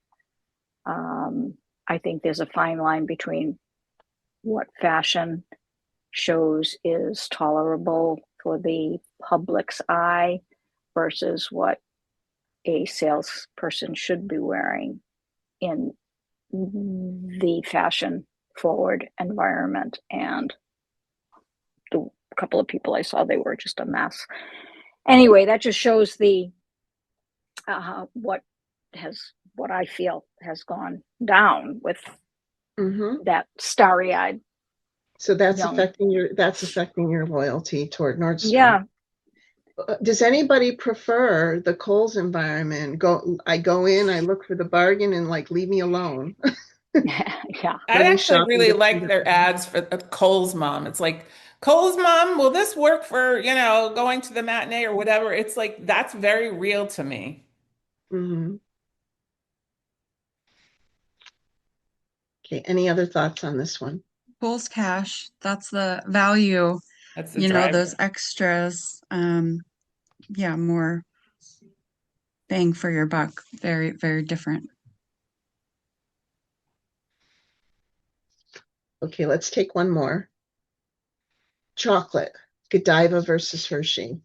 I think there's a fine line between what fashion shows is tolerable for the public's eye versus what a salesperson should be wearing in the fashion forward environment. And the couple of people I saw, they were just a mess. Anyway, that just shows the what I feel has gone down with that starry-eyed. So that's young. affecting your loyalty toward Nordstrom. Yeah. Does anybody prefer the Kohl's environment? I go in, I look for the bargain, and like leave me alone. Yeah. I actually really like their ads for Kohl's Mom. It's like, Kohl's Mom, will this work for, going to the matinee or whatever? It's like, that's very real to me. Okay, any other thoughts on this one? Kohl's Cash, that's the value, That's the driver. those extras. Yeah, more bang for your buck. Very, very different. Okay, let's take one more. Chocolate, Godiva versus Hershey.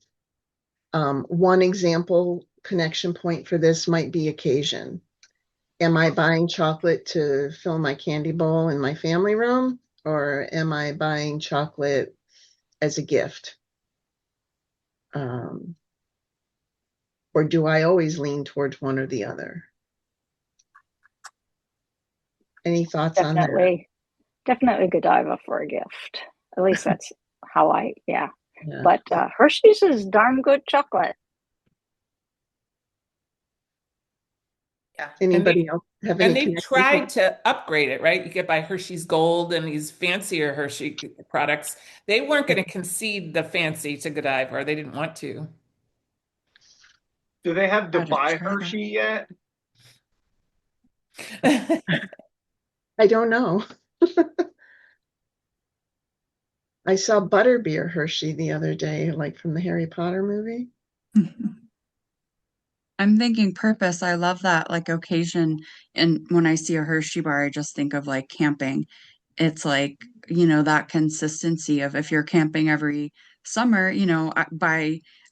One example connection point for this might be occasion. Am I buying chocolate to fill my candy bowl in my family room, or am I buying chocolate as a gift? Or do I always lean towards one or the other? Any thoughts on that? Definitely Godiva for a gift. At least that's how yeah. But Hershey's is darn good chocolate. Yeah. Anybody else have any? And they've tried to upgrade it, right? You get by Hershey's Gold and these fancier Hershey products. They weren't going to concede the fancy to Godiva, or they didn't want to. Do they have Dubai Hershey yet? I don't know. I saw Butterbeer Hershey the other day, like from the Harry Potter movie. I'm thinking purpose. I love that like occasion. And when I see a Hershey bar, I just think of like camping. It's like, that consistency of if you're camping every summer,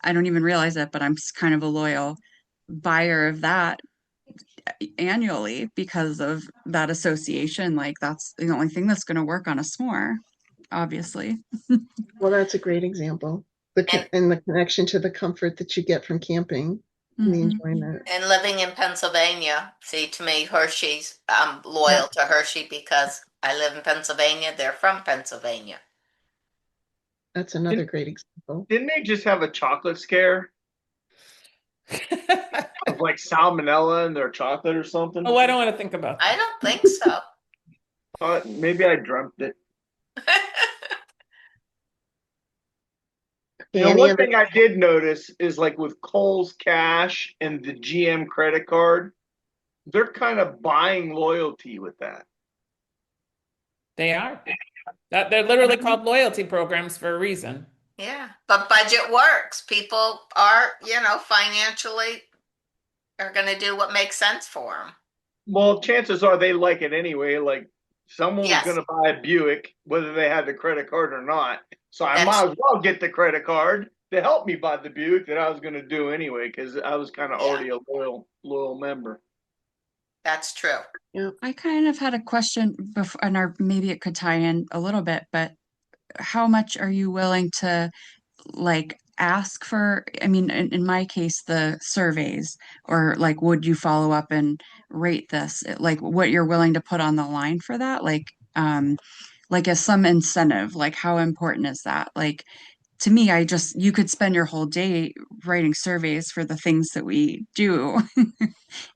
I don't even realize it, but I'm kind of a loyal buyer of that annually because of that association. Like that's the only thing that's going to work on a s'more, obviously. Well, that's a great example. And the connection to the comfort that you get from camping and the enjoyment. And living in Pennsylvania, see, to me, Hershey's, I'm loyal to Hershey because I live in Pennsylvania. They're from Pennsylvania. That's another great example. Didn't they just have a chocolate scare? Of like salmonella in their chocolate or something? Oh, I don't want to think about that. I don't think so. Maybe I dreamt it. One thing I did notice is like with Kohl's Cash and the GM credit card, they're kind of buying loyalty with that. They are. They're literally called loyalty programs for a reason. Yeah, but budget works. People are, financially are going to do what makes sense for them. Well, chances are they like it anyway. Like someone was going to buy a Buick, whether they had the credit card or not. So I might as well get the credit card to help me buy the Buick that I was going to do anyway, because I was kind of already a loyal member. That's true. Yeah. I kind of had a question before, and maybe it could tie in a little bit, but how much are you willing to like ask for? I mean, in my case, the surveys, or like, would you follow up and rate this? Like what you're willing to put on the line for that? Like as some incentive, like how important is that? Like to me, you could spend your whole day writing surveys for the things that we do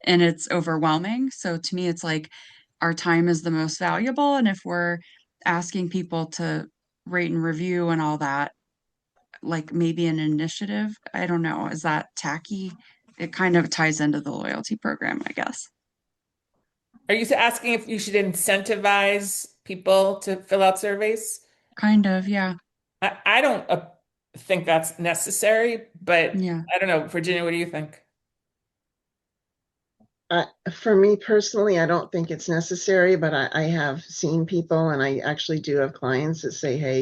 and it's overwhelming. So to me, it's like our time is the most valuable. And if we're asking people to rate and review and all that, like maybe an initiative, I don't know, is that tacky? It kind of ties into the loyalty program, I guess. Are you asking if you should incentivize people to fill out surveys? Kind of, yeah. I don't think that's necessary, but yeah. I don't know. Virginia, what do you think? For me personally, I don't think it's necessary, but I have seen people, and I actually do have clients that say, hey,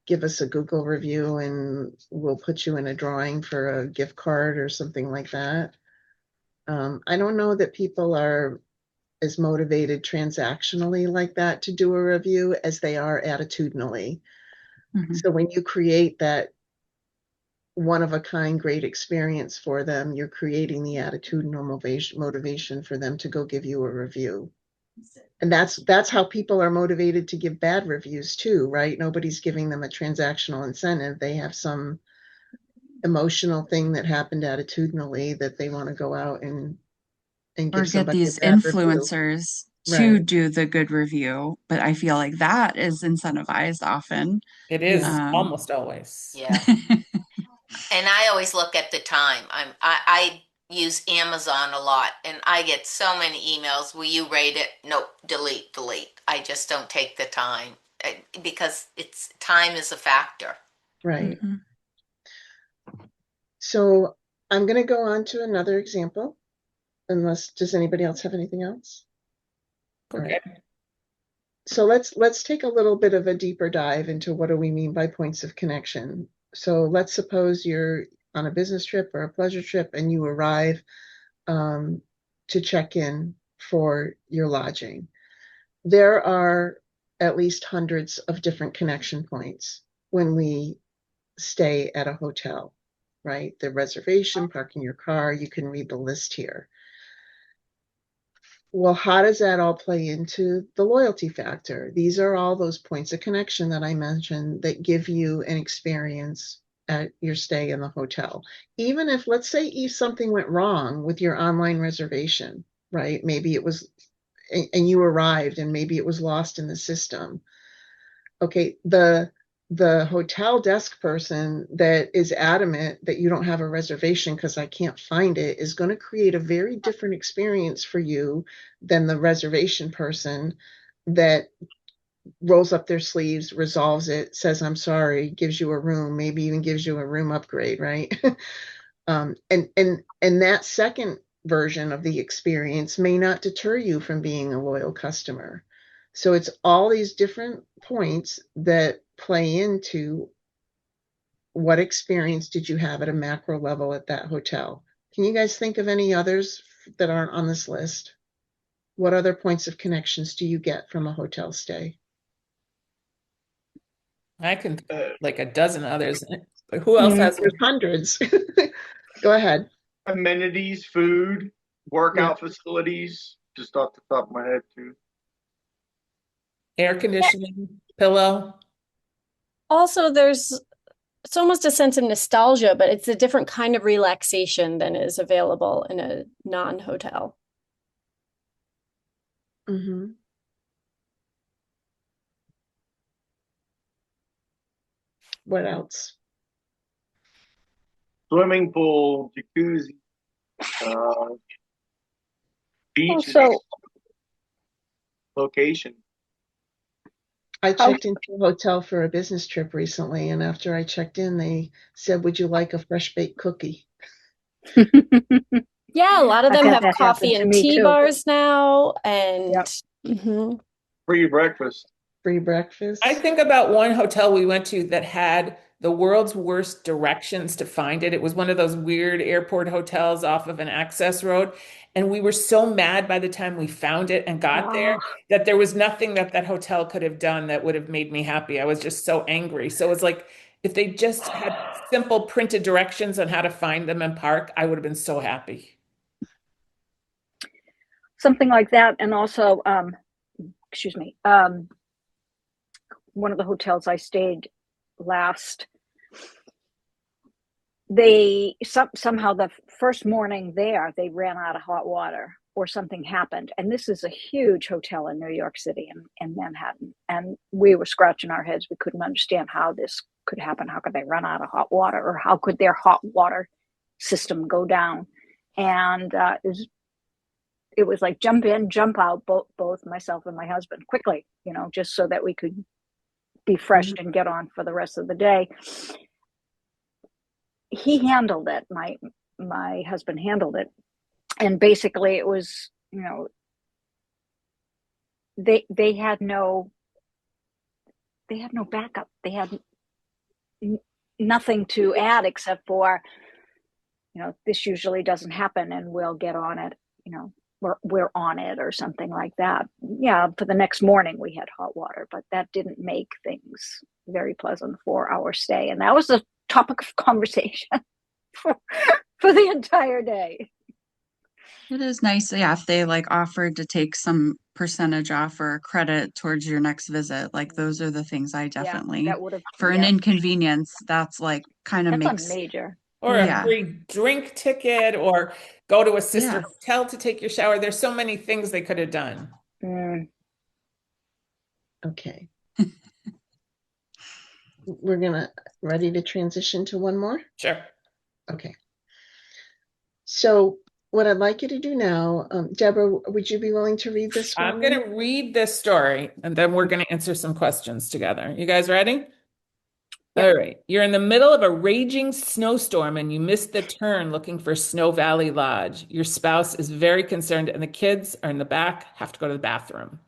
give us a Google review and we'll put you in a drawing for a gift card or something like that. I don't know that people are as motivated transactionally like that to do a review as they are attitudinally. Mhm. So when you create that one of a kind great experience for them, you're creating the attitudinal motivation for them to go give you a review. And that's how people are motivated to give bad reviews too, right? Nobody's giving them a transactional incentive. They have some emotional thing that happened attitudinally that they want to go out and Or give get somebody a these bad review. influencers to Right. do the good review, but I feel like that is incentivized often. It Yeah. is Um, almost always. Yeah. And I always look at the time. I use Amazon a lot and I get so many emails. Will you rate it? Nope, delete, delete. I just don't take the time because it's time is a factor. Right. Mhm. So I'm going to go on to another example, unless does anybody else have anything else? All Okay. right. So let's take a little bit of a deeper dive into what do we mean by points of connection. So let's suppose you're on a business trip or a pleasure trip and you arrive to check in for your lodging. There are at least hundreds of different connection points when we stay at a hotel, right? The reservation, parking your car, you can read the list here. Well, how does that all play into the loyalty factor? These are all those points of connection that I mentioned that give you an experience at your stay in the hotel. Even if, let's say, if something went wrong with your online reservation, right? Maybe it was, and you arrived and maybe it was lost in the system. Okay, the hotel desk person that is adamant that you don't have a reservation because I can't find it is going to create a very different experience for you than the reservation person that rolls up their sleeves, resolves it, says I'm sorry, gives you a room, maybe even gives you a room upgrade, right? And that second version of the experience may not deter you from being a loyal customer. So it's all these different points that play into what experience did you have at a macro level at that hotel. Can you guys think of any others that aren't on this list? What other points of connections do you get from a hotel stay? I can think of like a dozen others. But who else Mm. has There's one? hundreds. Go ahead. Amenities, food, Yeah. workout facilities, just off the top of my head too. Air conditioning, pillow. Also, it's almost a sense of nostalgia, but it's a different kind of relaxation than is available in a non-hotel. Mm-hmm. What else? Swimming pool, jacuzzi, uh, beaches, Also, location. I checked into a hotel for a business trip recently, and after I checked in, they said, "Would you like a fresh baked cookie?" Yeah, a lot of I've them had have that happen coffee to and me tea too. bars now, and Yep. Mhm. Free breakfast. Free breakfast. I think about one hotel we went to that had the world's worst directions to find it. It was one of those weird airport hotels off of an access road. And we were so mad by the time we found it and got there Oh, that there was nothing that that hotel could have done that would have made me happy. I was just so angry. So it's like if they just had simple printed directions on how to find them and park, I would have been so happy. something like that. And also, excuse me, one of the hotels I stayed last, they somehow the first morning there they ran out of hot water or something happened, and this is a huge hotel in New York City and Manhattan, and we were scratching our heads. We couldn't understand how this could happen. How could they run out of hot water, or how could their hot water system go down? And it was like jump in, jump out, both myself and my husband quickly, just so that we could be fresh and get on for the rest of the day. He handled it. My husband handled it, and basically it was, they had no backup. nothing to add except for, this usually doesn't happen, and we'll get on it, we're on it or something like that. Yeah, for the next morning we had hot water, but that didn't make things very pleasant for our stay. And that was the topic of conversation for, for the entire day. It is nice, yeah, if they like offered to take some percentage off or credit towards your next visit. Like those are the things I definitely, that would have, for an inconvenience, that's like kind of that's makes, a major. Or a Yeah. free drink ticket, or go to a sister Yeah. hotel to take your shower. There's so many things they could have done. Okay. We're ready to transition to one more? Sure. Okay. So what I'd like you to do now, Deborah, would you be willing to read this one? I'm going to read this story and then we're going to answer some questions together. You guys ready? Yep. All right. You're in the middle of a raging snowstorm and you missed the turn looking for Snow Valley Lodge. Your spouse is very concerned and the kids are in the back, have to go to the bathroom.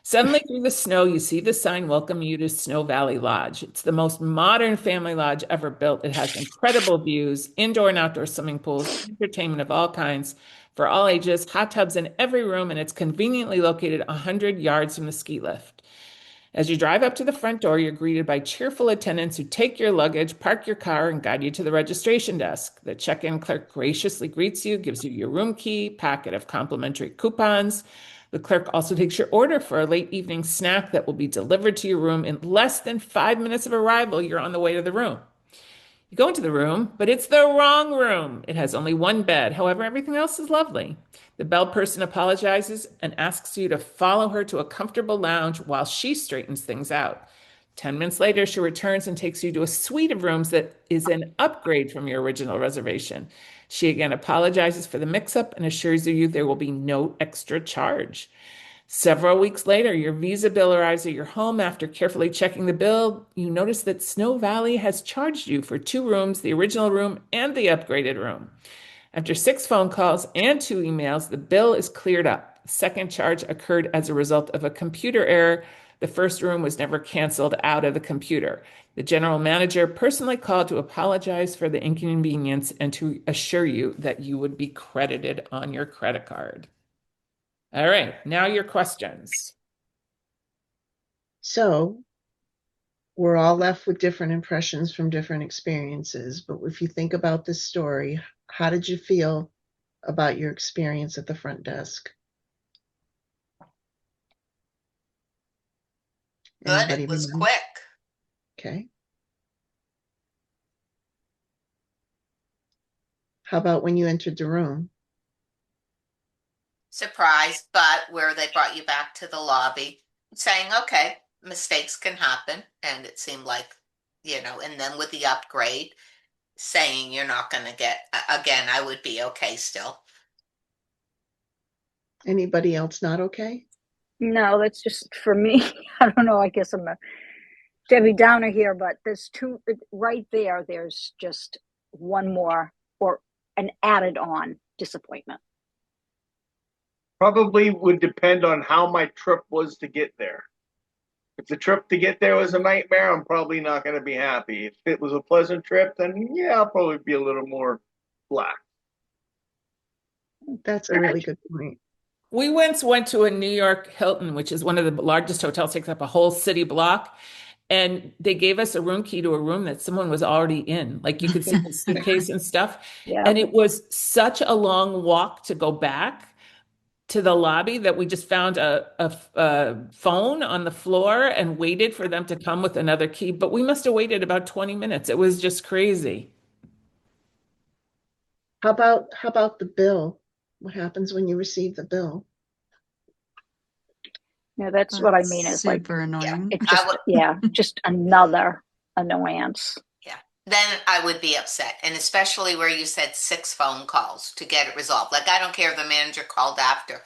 Suddenly through the snow, you see the sign welcoming you to Snow Valley Lodge. It's the most modern family lodge ever built. It has incredible views, indoor and outdoor swimming pools, entertainment of all kinds for all ages, hot tubs in every room, and it's conveniently located 100 yards from the ski lift. As you drive up to the front door, you're greeted by cheerful attendants who take your luggage, park your car, and guide you to the registration desk. The check-in clerk graciously greets you, gives you your room key, packet of complimentary coupons. The clerk also takes your order for a late evening snack that will be delivered to your room in less than 5 minutes of arrival. You're on the way to the room. You go into the room, but it's the wrong room. It has only one bed. However, everything else is lovely. The bell person apologizes and asks you to follow her to a comfortable lounge while she straightens things out. 10 minutes later, she returns and takes you to a suite of rooms that is an upgrade from your original reservation. She again apologizes for the mix-up and assures you there will be no extra charge. Several weeks later, your Visa bill arrives at your home. After carefully checking the bill, you notice that Snow Valley has charged you for 2 rooms, the original room and the upgraded room. After 6 phone calls and 2 emails, the bill is cleared up. The second charge occurred as a result of a computer error. The first room was never canceled out of the computer. The general manager personally called to apologize for the inconvenience and to assure you that you would be credited on your credit card. All right, now your questions. So we're all left with different impressions from different experiences. But if you think about this story, how did you feel about your experience at the front desk? Good, Anybody it was remember? quick. Okay. How about when you entered the room? Surprised, but where they brought you back to the lobby, saying, okay, mistakes can happen. And it seemed like, and then with the upgrade, saying you're not going to get, again, I would be okay still. Anybody else not okay? No, that's just for me. I don't know. I guess I'm a Debbie Downer here, but there's 2 right there. There's just one more or an added on disappointment. Probably would depend on how my trip was to get there. If the trip to get there was a nightmare, I'm probably not going to be happy. If it was a pleasant trip, then yeah, I'll probably be a little more black. That's a really good point. We once went to a New York Hilton, which is one of the largest hotels, takes up a whole city block. And they gave us a room key to a room that someone was already in. Like you could see the suitcase and stuff. Yeah. And it was such a long walk to go back to the lobby that we just found a phone on the floor and waited for them to come with another key. But we must have waited about 20 minutes. It was just crazy. How about the bill? What happens when you receive the bill? Yeah, that's what I mean. Is like super annoying. it's just just another annoyance. Yeah. Then I would be upset. And especially where you said 6 phone calls to get it resolved. Like, I don't care if the manager called after.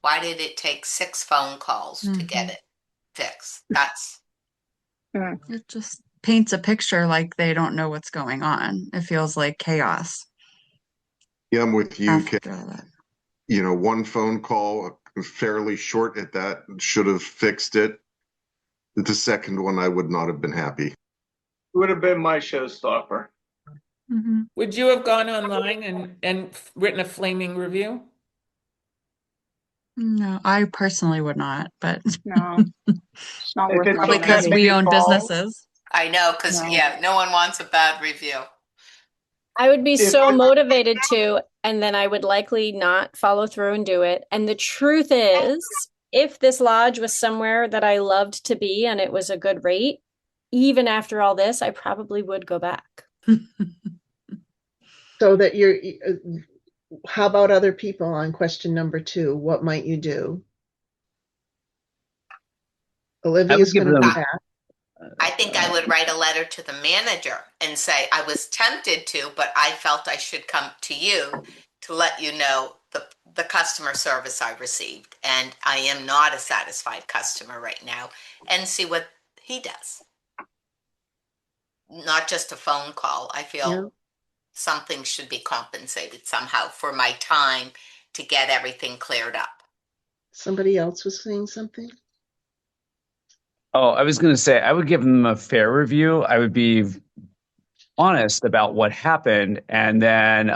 Why did it take 6 phone calls to get it fixed? That's. It just paints a picture like they don't know what's going on. It feels like chaos. Yeah, I'm with you, After Ken. that. One phone call, fairly short at that, should have fixed it. The second one, I would not have been happy. would have been my showstopper. Mhm. Would you have gone online and written a flaming review? No, I personally would not, but No, it's not If worth it's my probably okay because to energy. we be own called, businesses. I know, because No. yeah, no one wants a bad review. I would be if so motivated to, and then I would likely not follow through and do it. And the truth is, if this lodge was somewhere that I loved to be and it was a good rate, even after all this, I probably would go back. So that how about other people on question number 2? What might you do? I would Olivia's give going to them, pass. I think I would write a letter to the manager and say, I was tempted to, but I felt I should come to you to let you know the customer service I received. And I am not a satisfied customer right now, and see what he does. Not just a phone call. I Yeah. feel something should be compensated somehow for my time to get everything cleared up. Somebody else was saying something? oh, I was going to say, I would give them a fair review. I would be honest about what happened and then,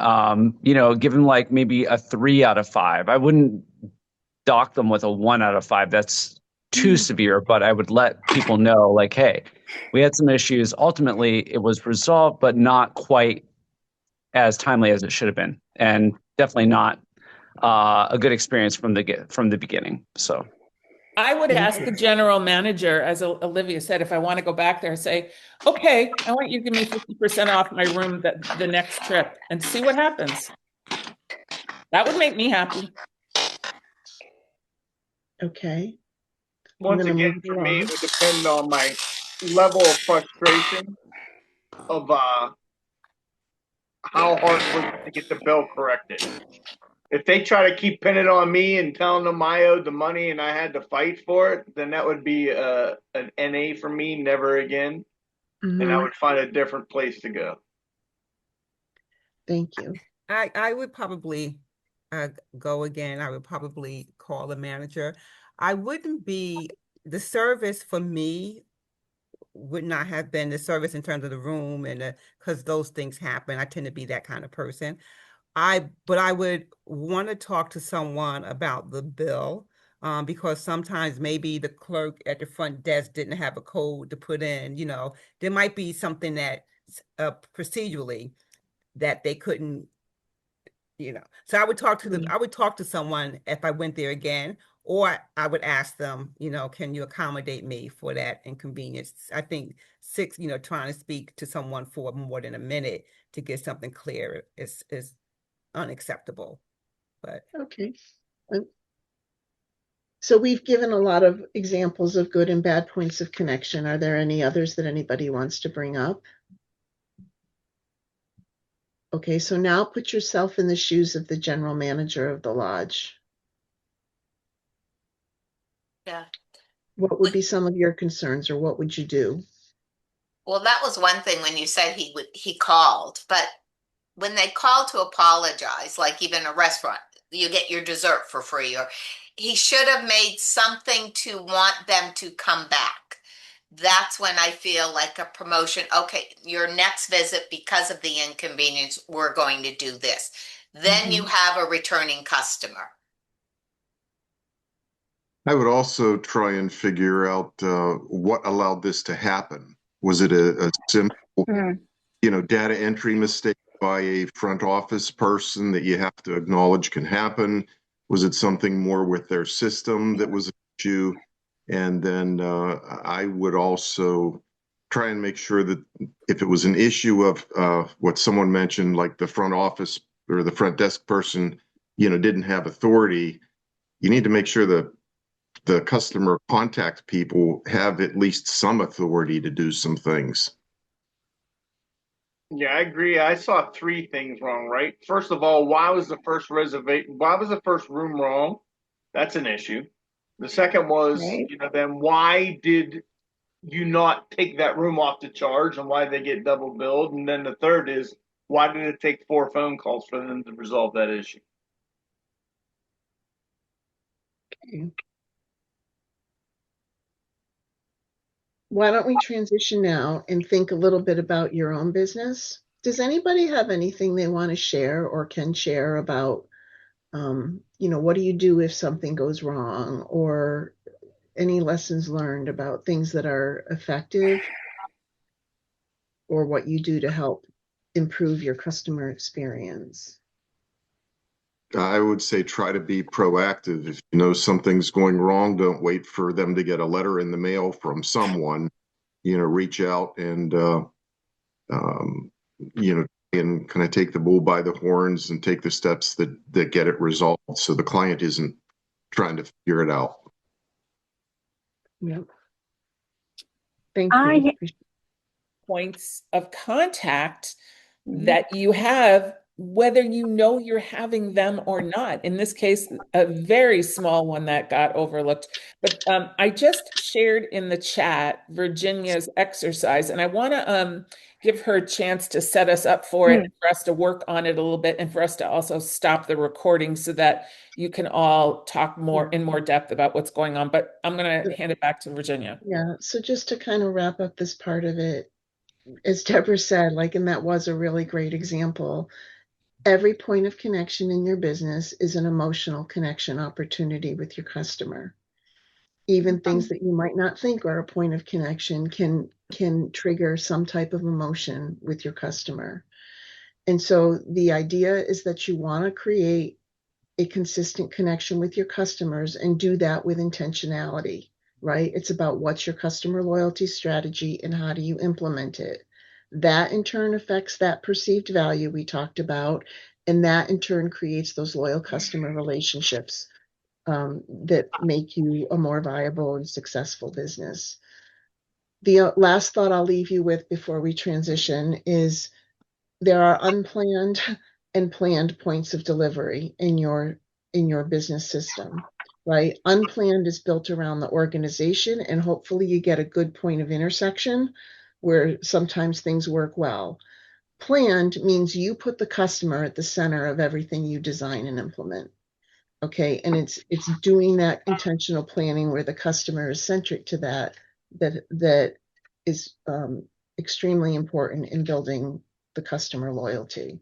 give them like maybe a 3 out of 5. I wouldn't dock them with a 1 out of 5. That's too severe, but I would let people know like, hey, we had some issues. Ultimately, it was resolved, but not quite as timely as it should have been, and definitely not a good experience from the beginning. So I would Thank ask you. the general manager, as Olivia said, if I want to go back there, say, okay, I want you to give me 50% off my room the next trip and see what happens. That would make me happy. Okay. I'm once going to again, move it for me, it along. would depend on my level of frustration of how hard was it to get the bill corrected. If they try to keep pinning it on me and telling them I owed the money and I had to fight for it, then that would be an NA for me, never again. And I Mhm. would find a different place to go. Thank you. I would probably go again. I would probably call the manager. I wouldn't be, the service for me would not have been the service in terms of the room and because those things happen. I tend to be that kind of person. But I would want to talk to someone about the bill, because sometimes maybe the clerk at the front desk didn't have a code to put in. There might be something that procedurally that they couldn't. So I would talk to someone if I went there again, or I would ask them, can you accommodate me for that inconvenience? I think trying to speak to someone for more than a minute to get something clear is unacceptable. But Okay. So we've given a lot of examples of good and bad points of connection. Are there any others that anybody wants to bring up? Okay, so now put yourself in the shoes of the general manager of the lodge. Yeah. What would be some of your concerns, or what would you do? Well, that was one thing when you said he called, but when they call to apologize, like even a restaurant, you get your dessert for free, or he should have made something to want them to come back. That's when I feel like a promotion. Okay, your next visit, because of the inconvenience, we're going to do this. Then you have a returning customer. I would also try and figure out what allowed this to happen. Was it a simple, Mm. data entry mistake by a front office person that you have to acknowledge can happen? Was it something more with their system that was an issue? And then I would also try and make sure that if it was an issue of what someone mentioned, like the front office or the front desk person, didn't have authority, you need to make sure that the customer contact people have at least some authority to do some things. Yeah, I agree. I saw three things wrong, right? First of all, why was the first reservation, why was the first room wrong? That's an issue. The second was, Right. then why did you not take that room off the charge and why they get double billed? And then the third is, why did it take 4 phone calls for them to resolve that issue? Okay. why don't we transition now and think a little bit about your own business? Does anybody have anything they want to share or can share about, what do you do if something goes wrong, or any lessons learned about things that are effective, or what you do to help improve your customer experience? I would say try to be proactive. If you know something's going wrong, don't wait for them to get a letter in the mail from someone. Reach out and um, and kind of take the bull by the horns and take the steps that get it resolved, so the client isn't trying to figure it out. Yep. Thank I you. Points of contact that you have, whether you know you're having them or not. In this case, a very small one that got overlooked. But I just shared in the chat Virginia's exercise, and I want to give her a chance to set us up for it, for us to work on it a little bit, and for us to also stop the recording so that you can all talk in more depth about what's going on. But I'm going to hand it back to Virginia. Yeah. So just to kind of wrap up this part of it, as Deborah said, and that was a really great example. Every point of connection in your business is an emotional connection opportunity with your customer. Even things that you might not think are a point of connection can trigger some type of emotion with your customer. And so the idea is that you want to create a consistent connection with your customers and do that with intentionality, right? It's about what's your customer loyalty strategy and how do you implement it. That in turn affects that perceived value we talked about, and that in turn creates those loyal customer relationships that make you a more viable and successful business. The last thought I'll leave you with before we transition is there are unplanned and planned points of delivery in your business system, right? Unplanned is built around the organization, and hopefully you get a good point of intersection where sometimes things work well. Planned means you put the customer at the center of everything you design and implement. Okay, and it's doing that intentional planning where the customer is centric to that is extremely important in building the customer loyalty.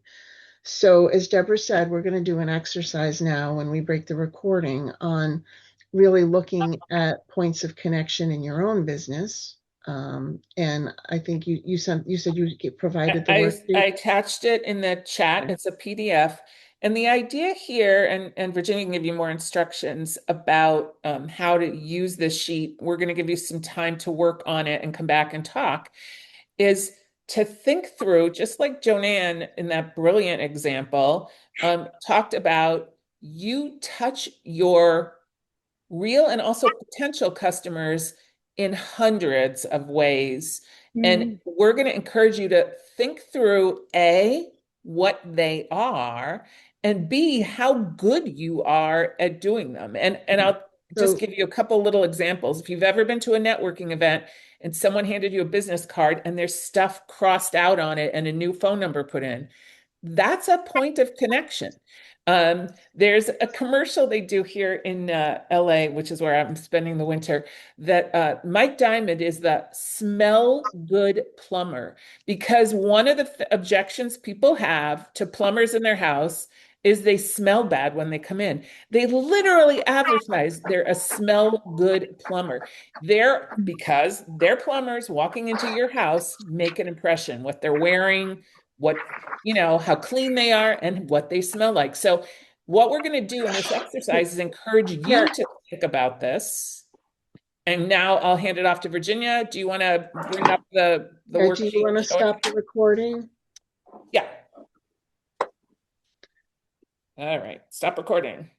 So as Deborah said, we're going to do an exercise now when we break the recording on really looking at points of connection in your own business. And I think you said you provided the I worksheet. attached it in the chat. It's a PDF. And the idea here, and Virginia can give you more instructions about how to use this sheet. We're going to give you some time to work on it and come back and talk, is to think through, just like Joanne in that brilliant example, talked about, you touch your real and also potential customers in hundreds of ways. And we're going to encourage you to think through A, what they are, and B, how good you are at doing them. And I'll just So give you a couple little examples. If you've ever been to a networking event and someone handed you a business card and there's stuff crossed out on it and a new phone number put in, that's a point of connection. There's a commercial they do here in LA, which is where I'm spending the winter, that Mike Diamond is the smell good plumber, because one of the objections people have to plumbers in their house is they smell bad when they come in. They literally advertise they're a smell good plumber. Because they're plumbers walking into your house make an impression, what they're wearing, how clean they are, and what they smell like. So what we're going to do in this exercise is encourage you to think about this. And now I'll hand it off to Virginia. Do you want to bring up the worksheet? do you want to stop the recording? Yeah. All right, stop recording.